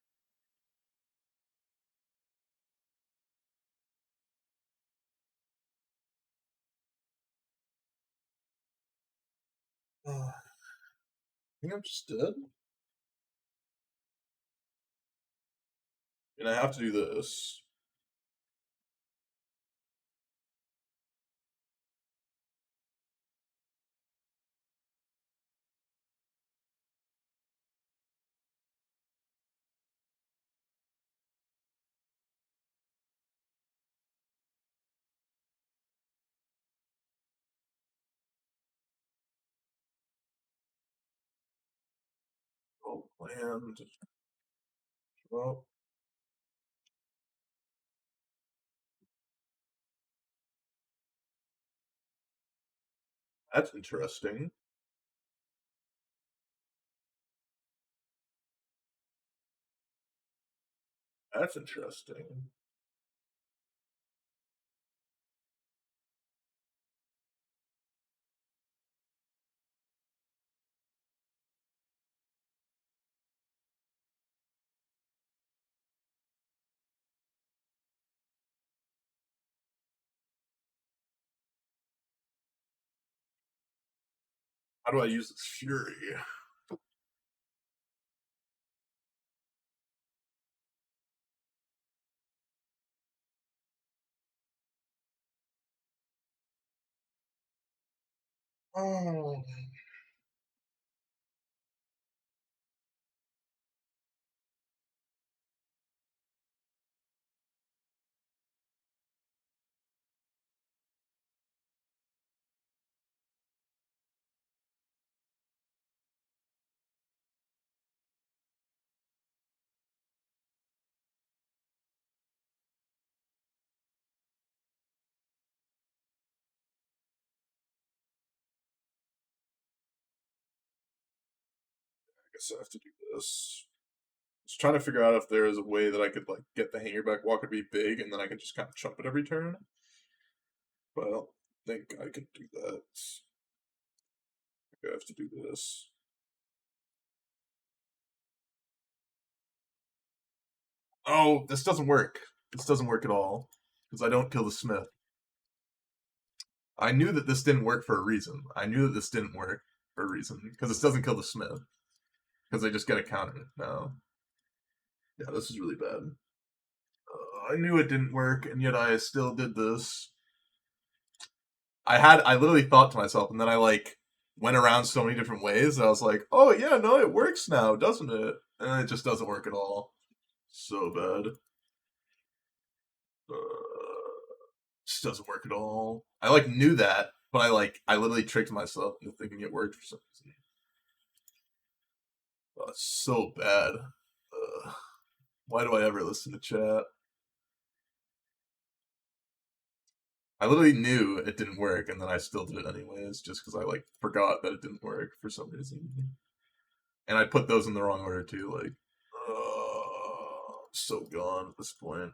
I think I'm just dead. And I have to do this. Oh, land. Well, that's interesting. That's interesting. How do I use this fury? Oh, guess I have to do this. I was trying to figure out if there is a way that I could like get the hangerback walker to be big and then I could just kind of chump it every turn. But I don't think I could do that. I think I have to do this. Oh, this doesn't work. This doesn't work at all. Because I don't kill the smith. I knew that this didn't work for a reason. I knew that this didn't work for a reason. Because this doesn't kill the smith. Because they just get a counter now. Yeah, this is really bad. I knew it didn't work, and yet I still did this. I literally thought to myself, and then I like went around so many different ways. I was like, oh yeah, no, it works now, doesn't it? And it just doesn't work at all. So bad. Just doesn't work at all. I like knew that, but I literally tricked myself into thinking it worked for some reason. Oh, it's so bad. Why do I ever listen to chat? I literally knew it didn't work, and then I still did it anyways, just because I like forgot that it didn't work for some reason. And I put those in the wrong order too. Like, so gone at this point.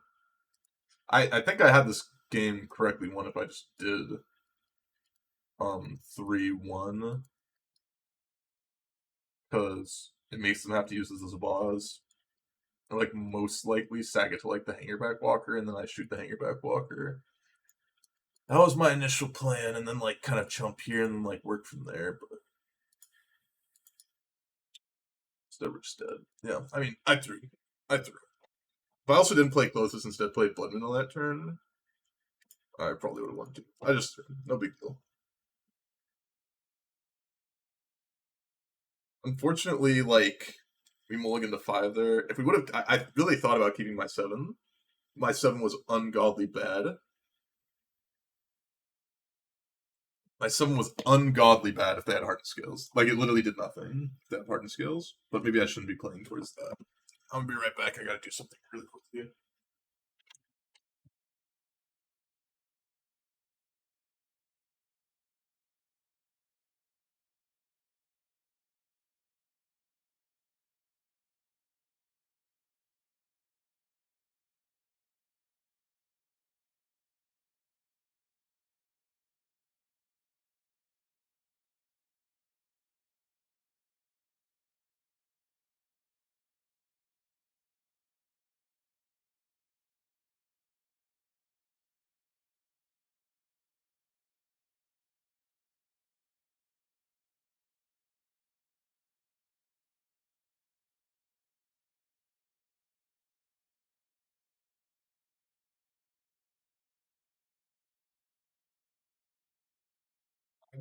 I think I had this game correctly won if I just did 3-1 because it makes them have to use this as a boss. Or like most likely saga to like the hangerback walker, and then I shoot the hangerback walker. That was my initial plan, and then like kind of chump here and then like work from there. But it's never just dead. Yeah, I mean, I threw. If I also didn't play closest, instead played Bloodman on that turn, I probably would have won too. I just threw. No big deal. Unfortunately, like we mulliganed to 5 there. If we would have, I really thought about keeping my 7. My 7 was ungodly bad. My 7 was ungodly bad if they had hardened skills. Like it literally did nothing if they had hardened skills. But maybe I shouldn't be playing towards that. I'm gonna be right back. I gotta do something really quickly.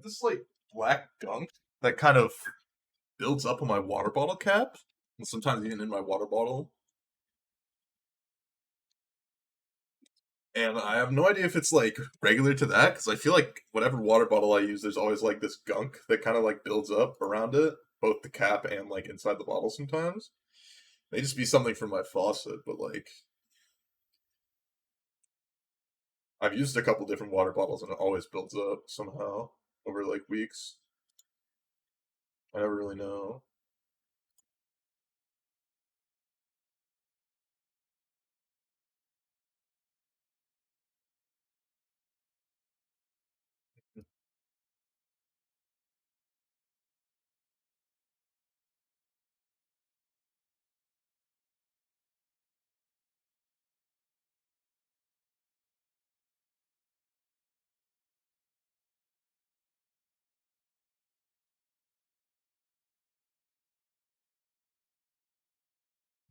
This like black gunk that kind of builds up on my water bottle cap, and sometimes even in my water bottle. And I have no idea if it's like regular to that because I feel like whatever water bottle I use, there's always like this gunk that kind of like builds up around it, both the cap and like inside the bottle sometimes. May just be something from my faucet, but like I've used a couple different water bottles and it always builds up somehow over like weeks. I never really know.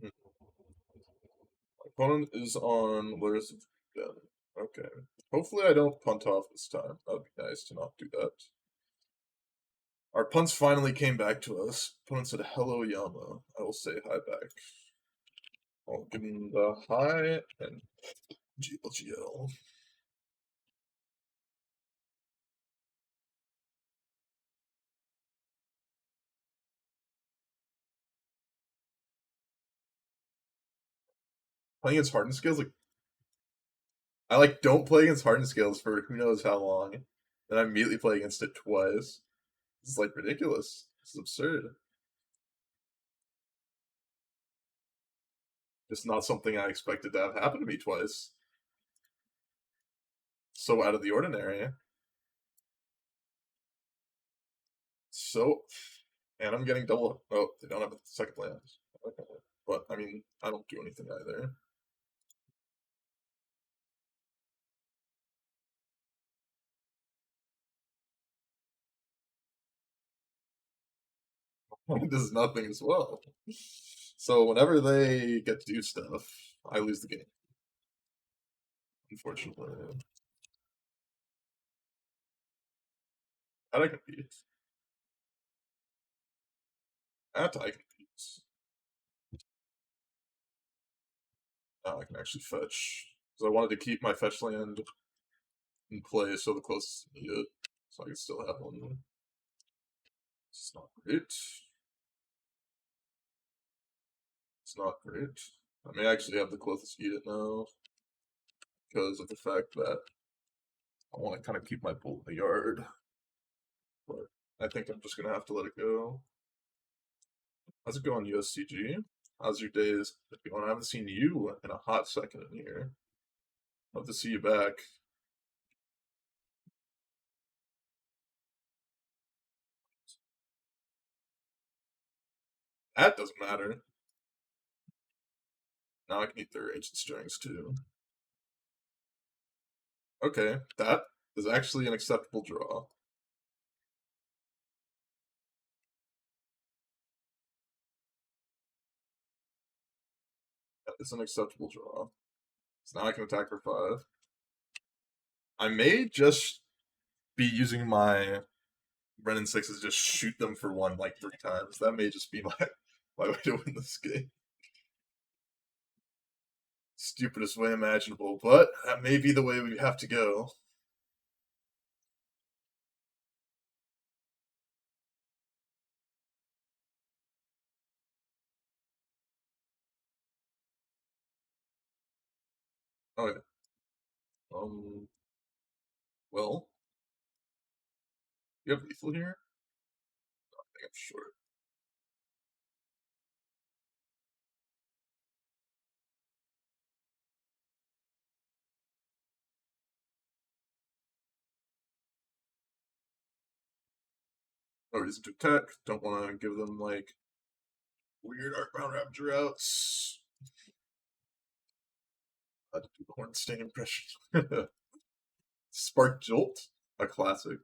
My opponent is on Laris of Den. Okay. Hopefully I don't punt off this time. That would be nice to not do that. Our punts finally came back to us. Opponent said, hello, Yama. I will say hi back. I'll give him the hi and GLGL. Playing against hardened skills, like I like don't play against hardened skills for who knows how long. Then I immediately play against it twice. It's like ridiculous. It's absurd. Just not something I expected to have happen to me twice. So out of the ordinary. So, and I'm getting double. Oh, they don't have a second land. Okay. But I mean, I don't do anything either. It does nothing as well. So whenever they get to do stuff, I lose the game. Unfortunately, that I compete. That I compete. Now I can actually fetch because I wanted to keep my fetch land in play so the closest need it, so I can still have one. It's not great. It's not great. I may actually have the closest need it now because of the fact that I want to kind of keep my bull in the yard. But I think I'm just gonna have to let it go. How's it going, USCG? How's your days going? I haven't seen you in a hot second in here. Love to see you back. That doesn't matter. Now I can eat their ancient strings too. Okay, that is actually an acceptable draw. That is an acceptable draw. So now I can attack for 5. I may just be using my Brennan sixes, just shoot them for 1 like 3 times. That may just be my way to win this game. Stupidest way imaginable, but that may be the way we have to go. Oh yeah. Well, you have lethal here? I think I'm short. No reason to attack. Don't want to give them like weird Arcbound Raptor routes. I had to do the Hornstain impression. Spark Jolt, a classic.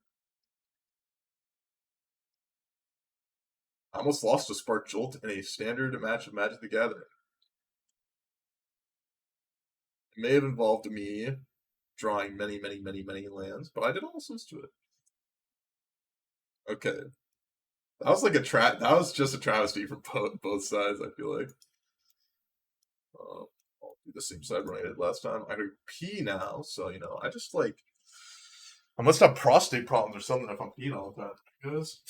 I almost lost to Spark Jolt in a standard match of Magic the Gathering. It may have involved me drawing many, many, many, many lands, but I did almost lose to it. Okay. That was like that was just a travesty from both sides, I feel like. I'll do the same side run I did last time. I do pee now, so I just like I must have prostate problems or something if I'm peeing all the time. Because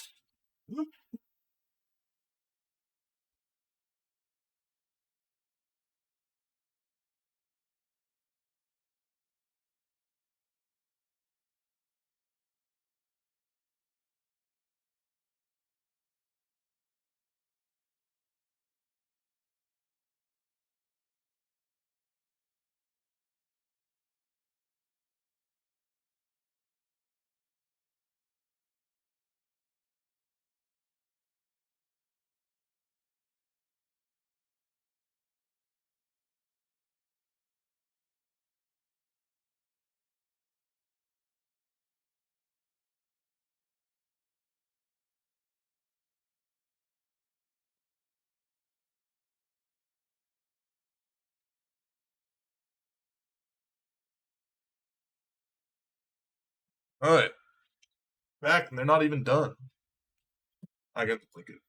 all right, back and they're not even done. I got to blink it.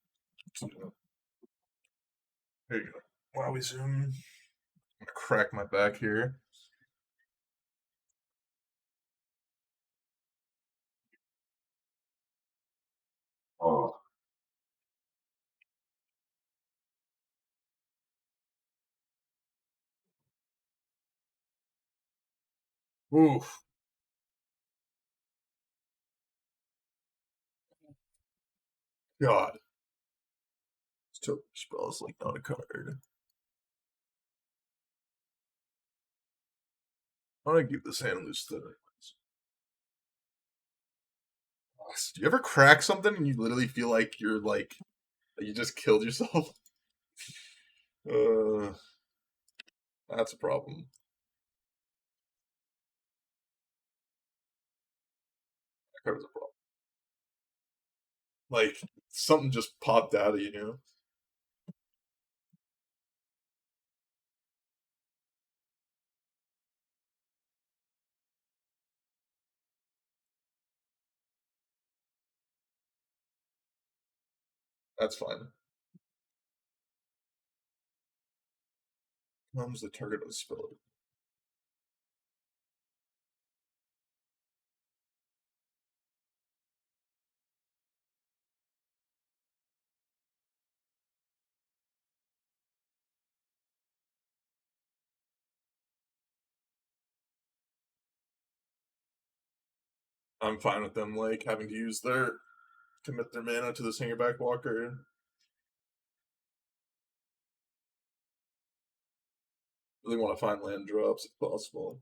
Here you go. While we zoom, I'm gonna crack my back here. Oh, oof, God. Still spells like not a card. I'm gonna keep this hand loose though. Do you ever crack something and you literally feel like you're like you just killed yourself? Uh, that's a problem. That card was a problem. Like something just popped out of you, you know? That's fine. Comes the target of the spell. I'm fine with them like having to use their commit their mana to the Singerback Walker. Really want to find land drops if possible.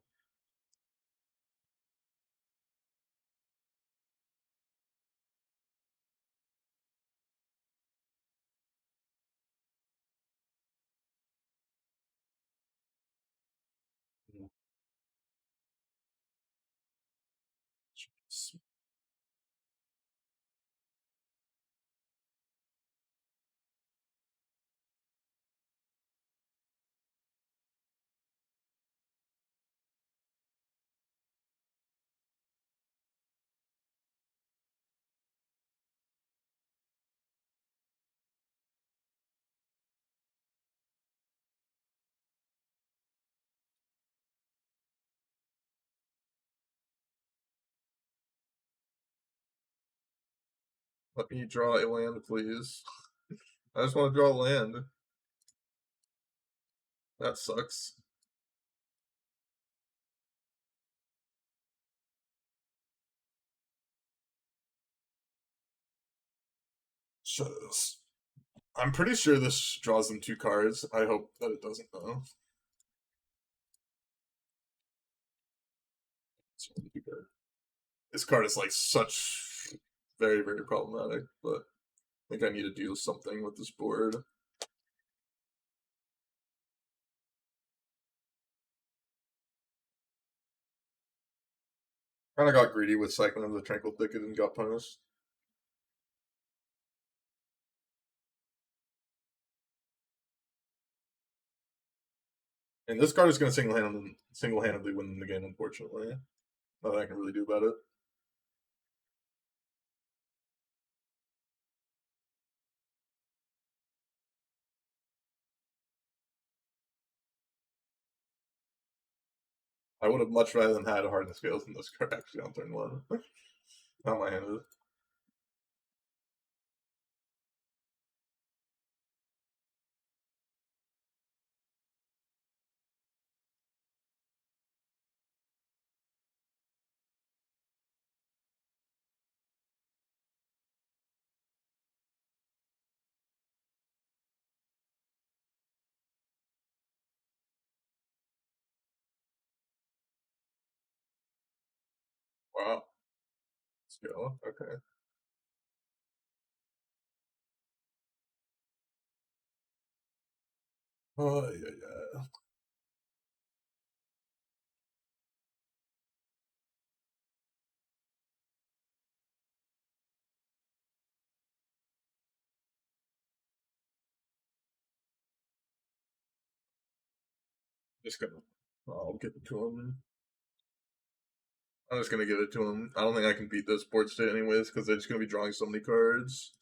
Let me draw a land, please. I just want to draw a land. That sucks. Shut this. I'm pretty sure this draws them 2 cards. I hope that it doesn't though. This card is like such very, very problematic, but I think I need to do something with this board. Kinda got greedy with Cycling of the Tranquil Thicket and got punished. And this card is going to single-handedly win the game, unfortunately. Nothing I can really do about it. I would have much rather than had a Hardened Scales than this card actually on turn 1. Not my hand. Wow. Let's go. Okay. Oh, yeah. Just gonna. I'll give it to him. I'm just gonna give it to him. I don't think I can beat this board state anyways because they're just gonna be drawing so many cards.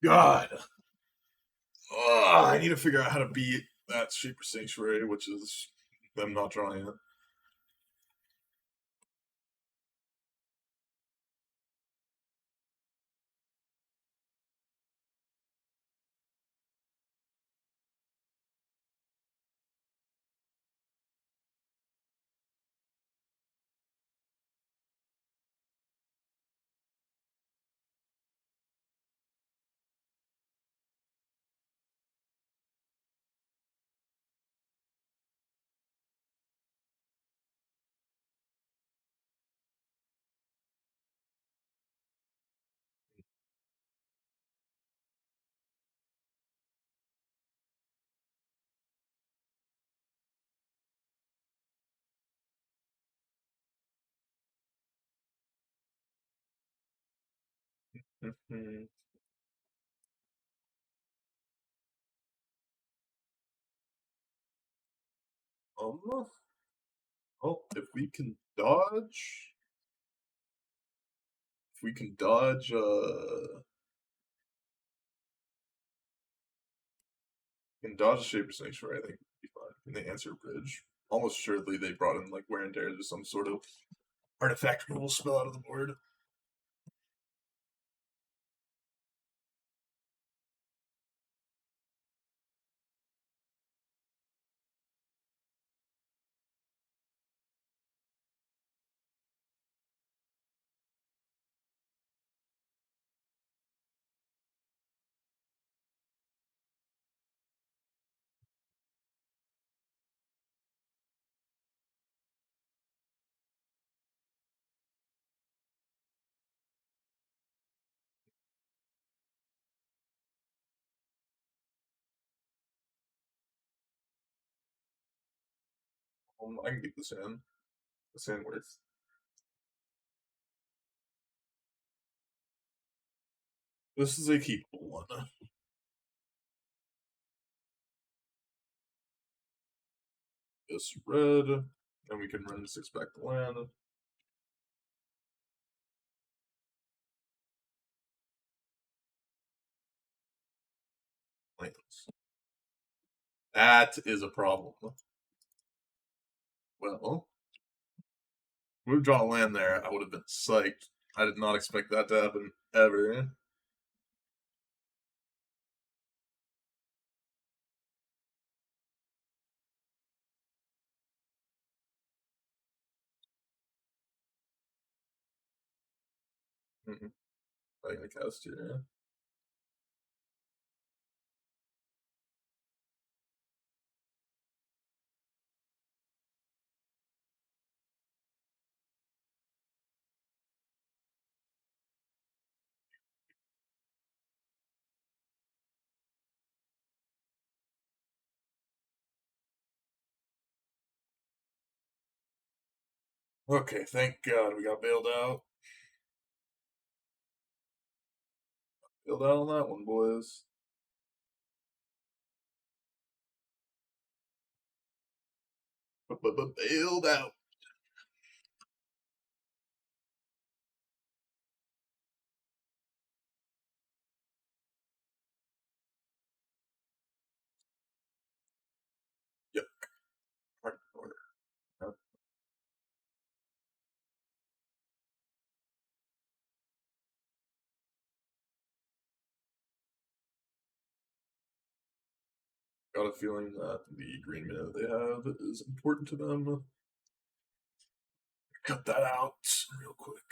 God. I need to figure out how to beat that Shaper Sanctuary, which is them not drawing it. Mhm. Um, oh, if we can dodge, can dodge the Shaper Sanctuary, I think we'll be fine. And they answer Bridge. Almost surely they brought in like Wear and Tear or some sort of artifact removal spell out of the board. I can keep this in. This in worth. This is a keepable one. This red, and we can run 6 back to land. Lands. That is a problem. Well, we've drawn a land there. I would have been psyched. I did not expect that to happen ever. Mm-hmm. I got cast here. Okay, thank God we got bailed out. Bailed out on that one, boys. But bailed out. Yep. Hard order. Yep. Got a feeling that the green mana they have is important to them. Cut that out real quick.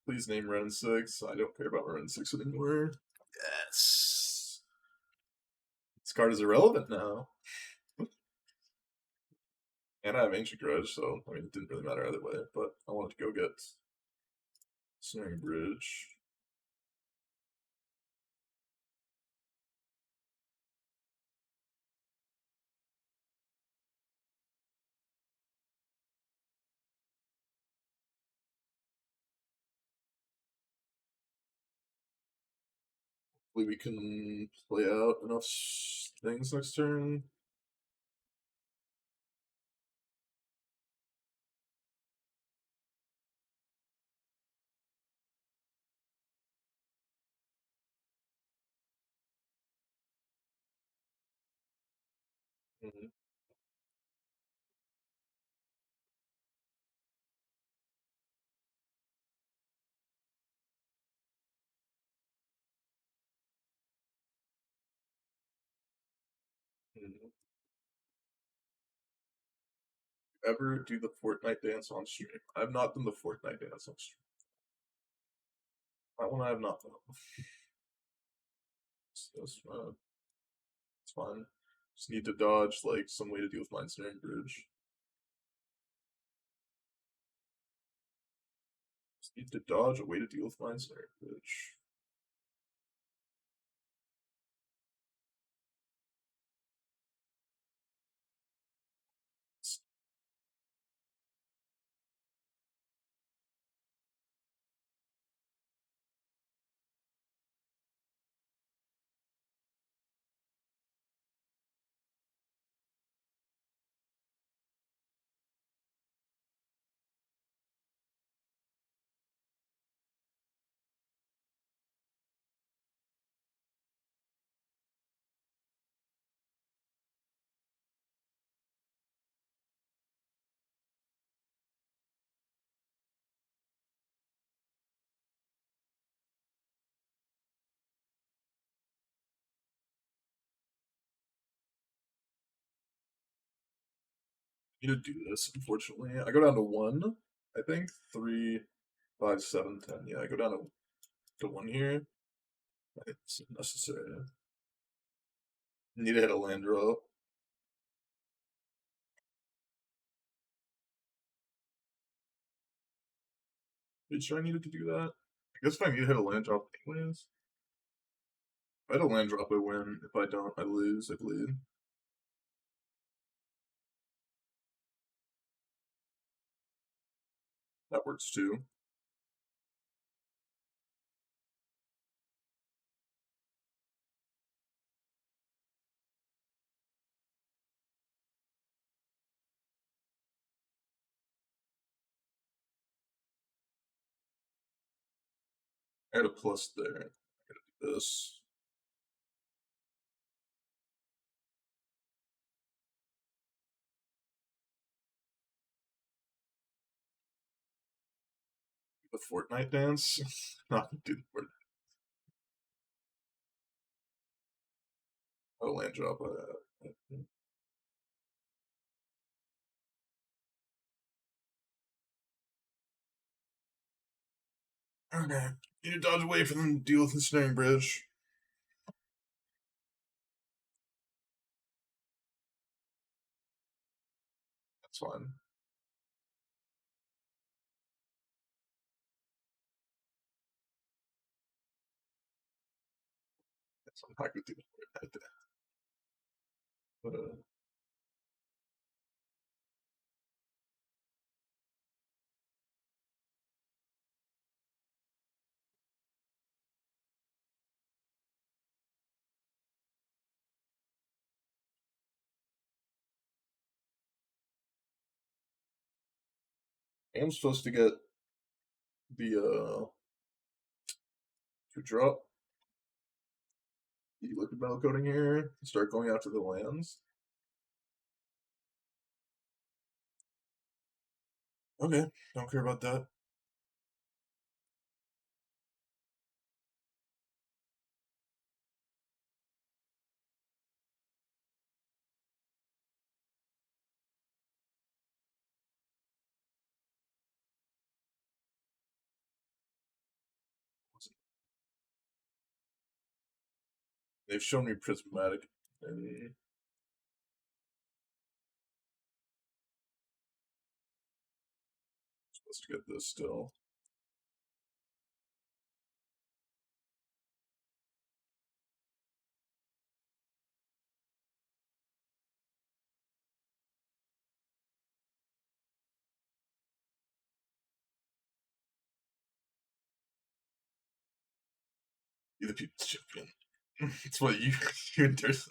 Please name Ren 6. I don't care about Ren 6 anymore. Yes. This card is irrelevant now. And I have Ancient Grudge, so I mean it didn't really matter either way, but I wanted to go get Snaring Bridge. Hopefully we can play out enough things next turn. Mm-hmm. Mm-hmm. Ever do the Fortnite dance on stream? I've not done the Fortnite dance on stream. That one I have not done. That's it's fine. Just need to dodge like some way to deal with Mind Snaring Bridge. Just need to dodge a way to deal with Mind Snaring Bridge. Need to do this, unfortunately. I go down to one, I think. 3, 5, 7, 10. Yeah, I go down to one here. It's necessary. Need to hit a land draw. Pretty sure I needed to do that. I guess if I need to hit a land drop anyways. If I hit a land drop, I win. If I don't, I lose. I bleed. That works too. I had a plus there. I gotta do this. The Fortnite dance. Not do the Fortnite. Oh, land drop. Okay. Need to dodge away from them. Deal with the snaring bridge. That's fine. I'm not gonna do the Fortnite dance. But I'm supposed to get the 2 drop. You look at metal coating here. Start going after the lands. Okay, don't care about that. They've shown me prismatic. And supposed to get this still. Be the people's champion. It's what you you and Dursa.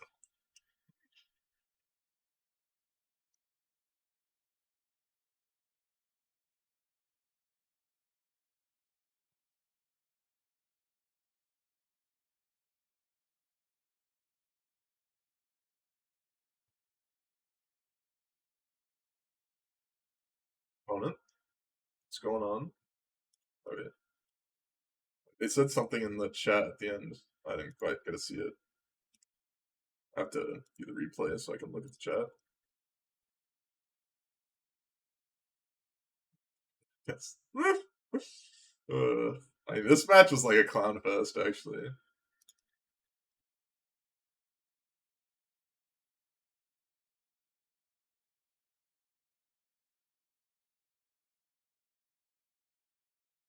Opponent. What's going on? Okay. They said something in the chat at the end. I didn't quite get to see it. I have to do the replay so I can look at the chat. Yes. I mean, this match was like a clown fest, actually.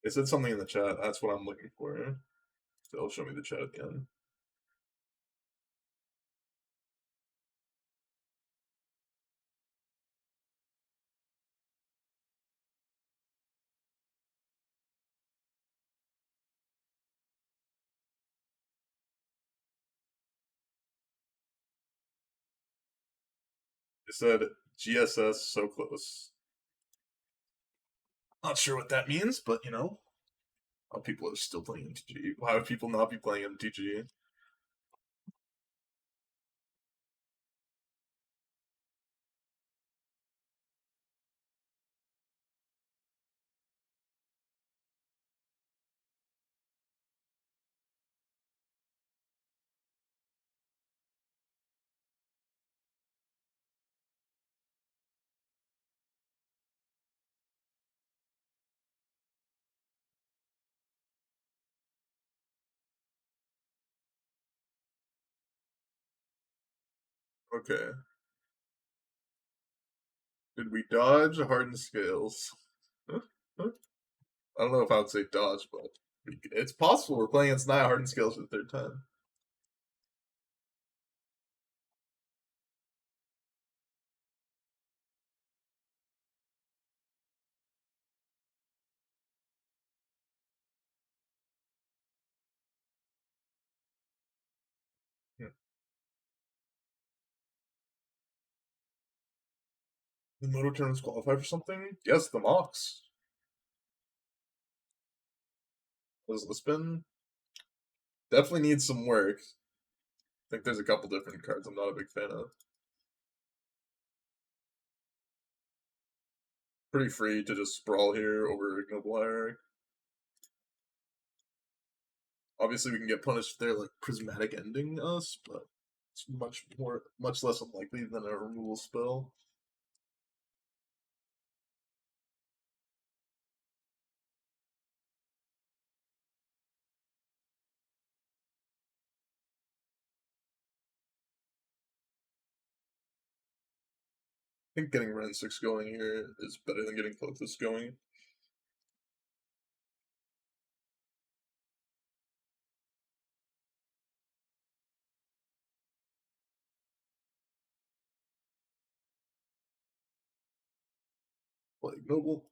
It said something in the chat. That's what I'm looking for. So it'll show me the chat at the end. It said GSS so close. Not sure what that means, but you know, a lot of people are still playing MTG. Why would people not be playing MTG? Okay. Did we dodge hardened scales? I don't know if I would say dodge, but it's possible we're playing against Naya hardened scales for the third time. Yeah. The moto tournaments qualify for something? Yes, the mocks. Was Lispin? Definitely needs some work. I think there's a couple different cards I'm not a big fan of. Pretty free to just sprawl here over Ignoble Hierarch. Obviously, we can get punished if they're like prismatic ending us, but it's much less unlikely than a removal spell. I think getting Ren 6 going here is better than getting Clothis going. Like Noble.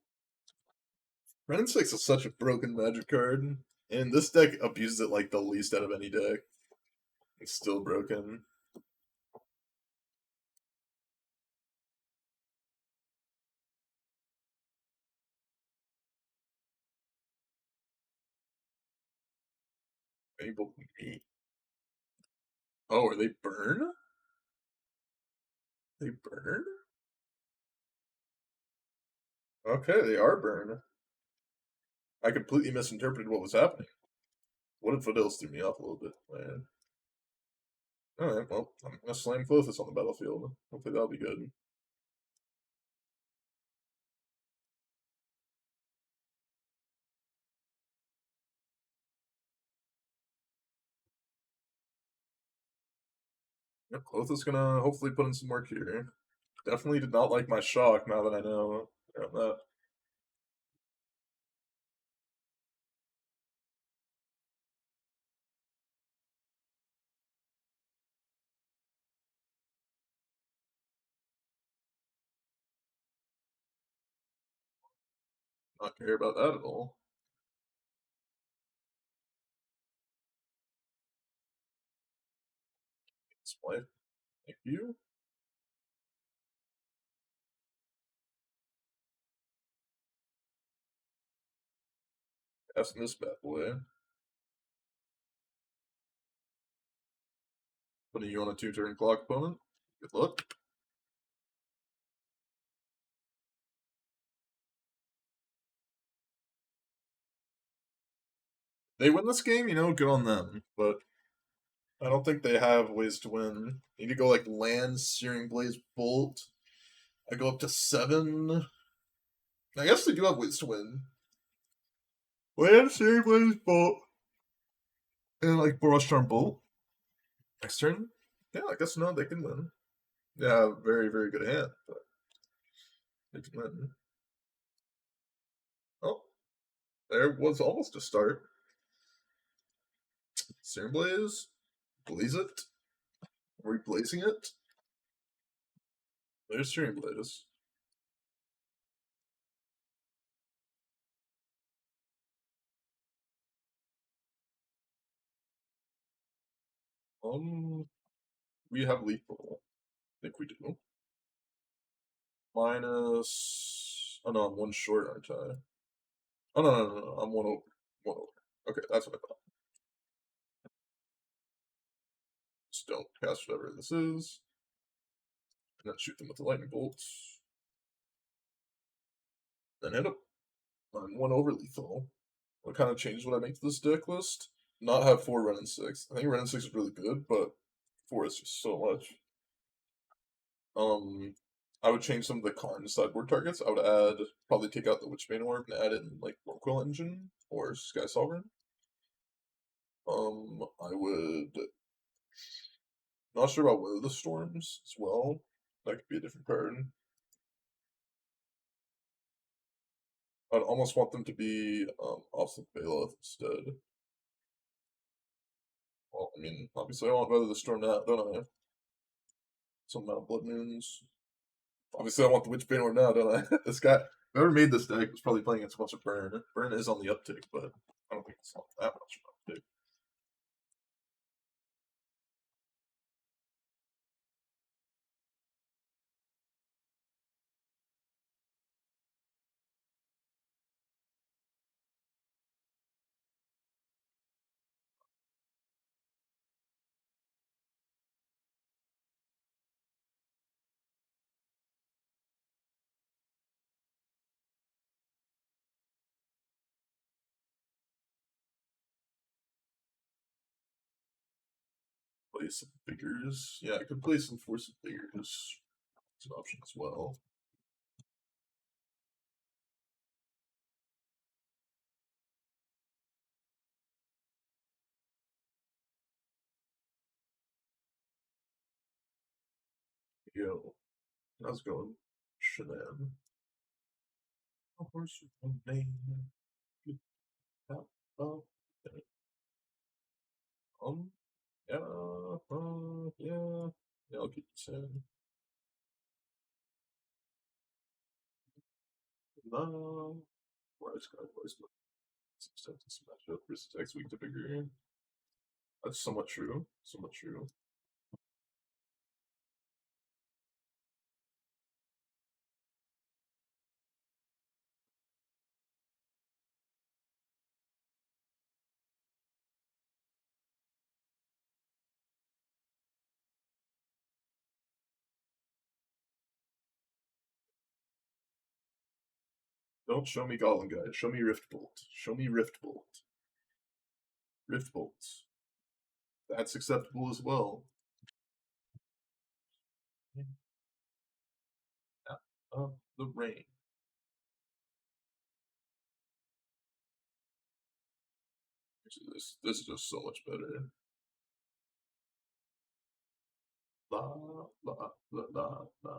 Ren 6 is such a broken magic card, and this deck abuses it like the least out of any deck. It's still broken. Able to meet. Oh, are they burn? They burn? Okay, they are burn. I completely misinterpreted what was happening. What if Fidels threw me off a little bit, man? Alright, well, I'm gonna slam Clothis on the battlefield. Hopefully that'll be good. Yep, Clothis gonna hopefully put in some work here. Definitely did not like my shock now that I know that. Not care about that at all. Display. Thank you. Passing this bad boy. Putting you on a 2-turn clock opponent. Good luck. They win this game, you know, good on them. But I don't think they have ways to win. Need to go like land, Searing Blaze, Bolt. I go up to 7. I guess they do have ways to win. Land, Searing Blaze, Bolt, and like Brush Charm Bolt. Next turn? Yeah, I guess no, they can win. Yeah, very, very good hand, but they can win. Oh, there was almost a start. Searing Blaze, Blaze it, replacing it. There's Searing Blaze. We have lethal. I think we do. Minus. Oh no, I'm one short, aren't I? Oh no, no, no, no. I'm one over. One over. Okay, that's what I thought. Just don't cast whatever this is. And then shoot them with the lightning bolts. Then hit them. I'm one over lethal. What kind of changes would I make to this deck list? Not have 4 Ren and 6. I think Ren and 6 is really good, but 4 is just so much. I would change some of the Karn sideboard targets. I would add, probably take out the Witchbane Orb and add in like Rorqual Engine or Sky Sovereign. I would, not sure about Weather the Storms as well. That could be a different card. I'd almost want them to be off of Baloth instead. Well, I mean, obviously I want Weather the Storm now, don't I? Some amount of Blood Moons. Obviously I want the Witchbane Orb now, don't I? This guy, whoever made this deck was probably playing against a bunch of Burn. Burn is on the uptick, but I don't think it's not that much of an uptick. Play some figures. Yeah, I could play some Force of Figures. It's an option as well. Yo, how's it going? Shanann. Of course, name. Oh, yeah, yeah. Yeah, I'll keep this in. No. Where's Cowboys? Substance matchup versus X week to bigger. That's somewhat true. Somewhat true. Don't show me Goblin guys. Show me Rift Bolt. Show me Rift Bolt. Rift Bolt. That's acceptable as well. Out of the rain. This is just so much better. La la la la la.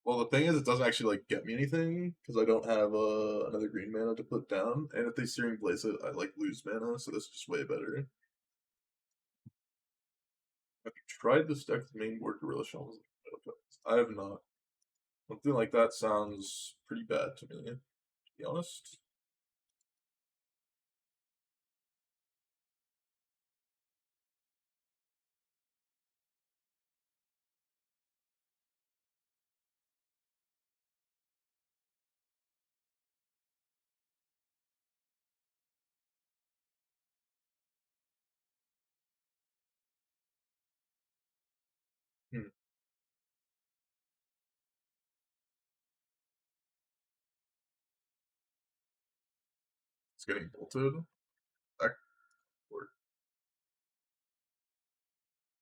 Well, the thing is, it doesn't actually like get me anything because I don't have another green mana to put down, and if they Searing Blaze it, I like lose mana, so this is just way better. Have you tried this deck with main board Gorilla Shells? I have not. Something like that sounds pretty bad to me, to be honest. Hmm. It's getting bolted. Backward.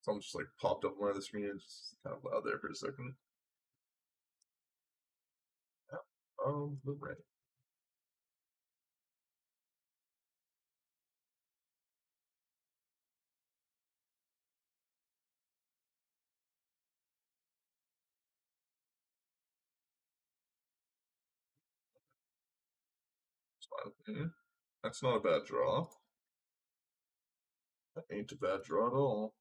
Something just like popped up on the screen and just kind of loud there for a second. Yeah. The rain. Fine. That's not a bad draw. That ain't a bad draw at all.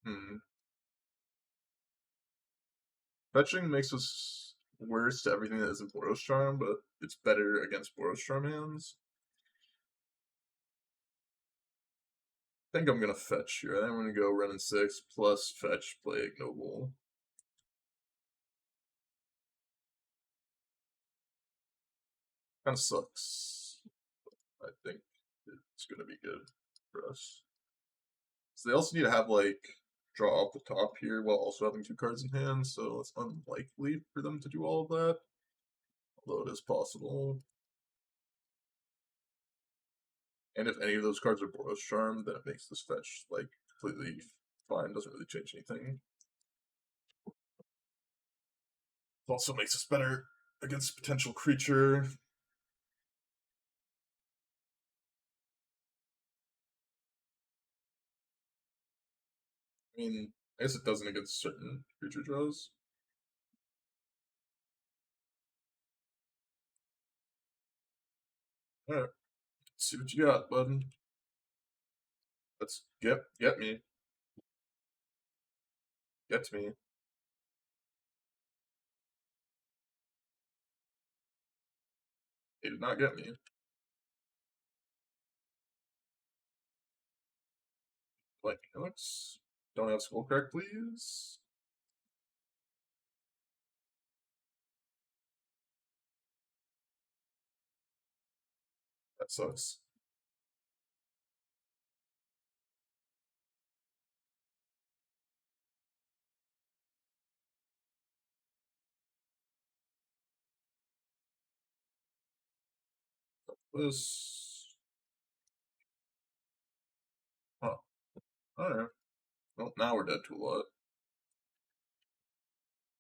Hmm. Fetching makes us worse to everything that isn't Boros Charm, but it's better against Boros Charm hands. I think I'm gonna fetch here. I'm gonna go run in 6 plus fetch, play Ignoble. Kinda sucks. I think it's gonna be good for us. So they also need to have like draw off the top here while also having 2 cards in hand, so it's unlikely for them to do all of that. Although it is possible. And if any of those cards are Boros Charm, then it makes this fetch like completely fine, doesn't really change anything. It also makes us better against potential creature. I mean, I guess it doesn't against certain creature draws. Alright, see what you got, bud. Let's get me. Get to me. He did not get me. Like Alex. Don't have Skullcrack, please. That sucks. This. Huh. Alright. Well, now we're dead to a lot.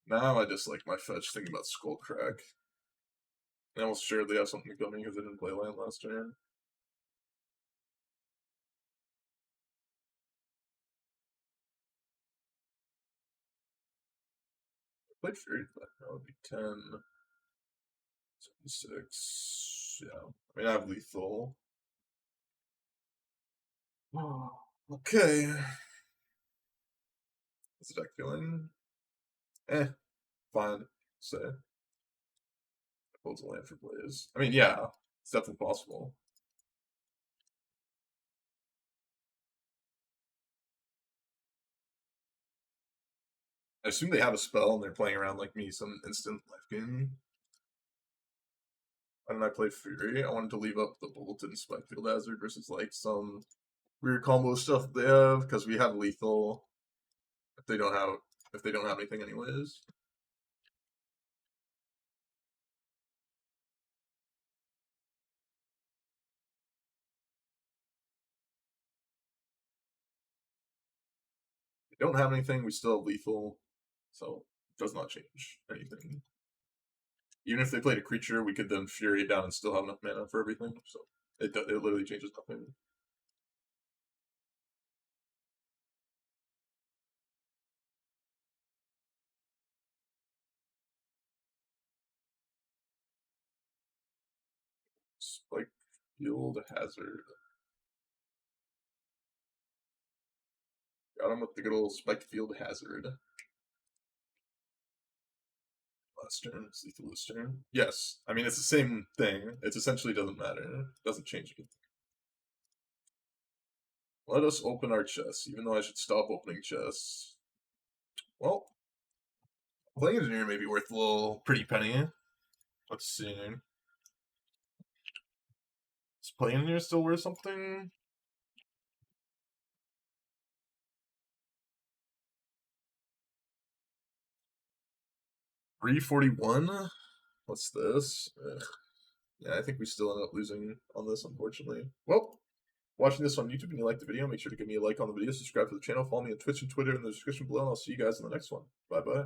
Now I just like my fetch thinking about Skullcrack. I almost assuredly have something coming because I didn't play land last turn. I played Fury, that would be 10. 6. Yeah. I mean, I have lethal. Okay. What's the deck feeling? Fine. Say. Holds a land for Blaze. I mean, yeah, it's definitely possible. I assume they have a spell and they're playing around like me, some instant life gain. Why didn't I play Fury? I wanted to leave up the Bulletin Spike Field Hazard versus like some weird combo stuff they have because we have lethal. If they don't have anything anyways. If they don't have anything, we still have lethal, so it does not change anything. Even if they played a creature, we could then Fury it down and still have enough mana for everything. So it literally changes nothing. Spike Field Hazard. Got him with the good old Spike Field Hazard. Last turn, it's lethal this turn. Yes, I mean it's the same thing. It essentially doesn't matter. It doesn't change anything. Let us open our chests, even though I should stop opening chests. Well, Playing Engineer may be worth a little pretty penny. Let's see. Is Playing Engineer still worth something? $341? What's this? Ugh. Yeah, I think we still end up losing on this, unfortunately. Well, watching this on YouTube and you like the video, make sure to give me a like on the video, subscribe to the channel, follow me on Twitch and Twitter in the description below, and I'll see you guys in the next one. Bye-bye.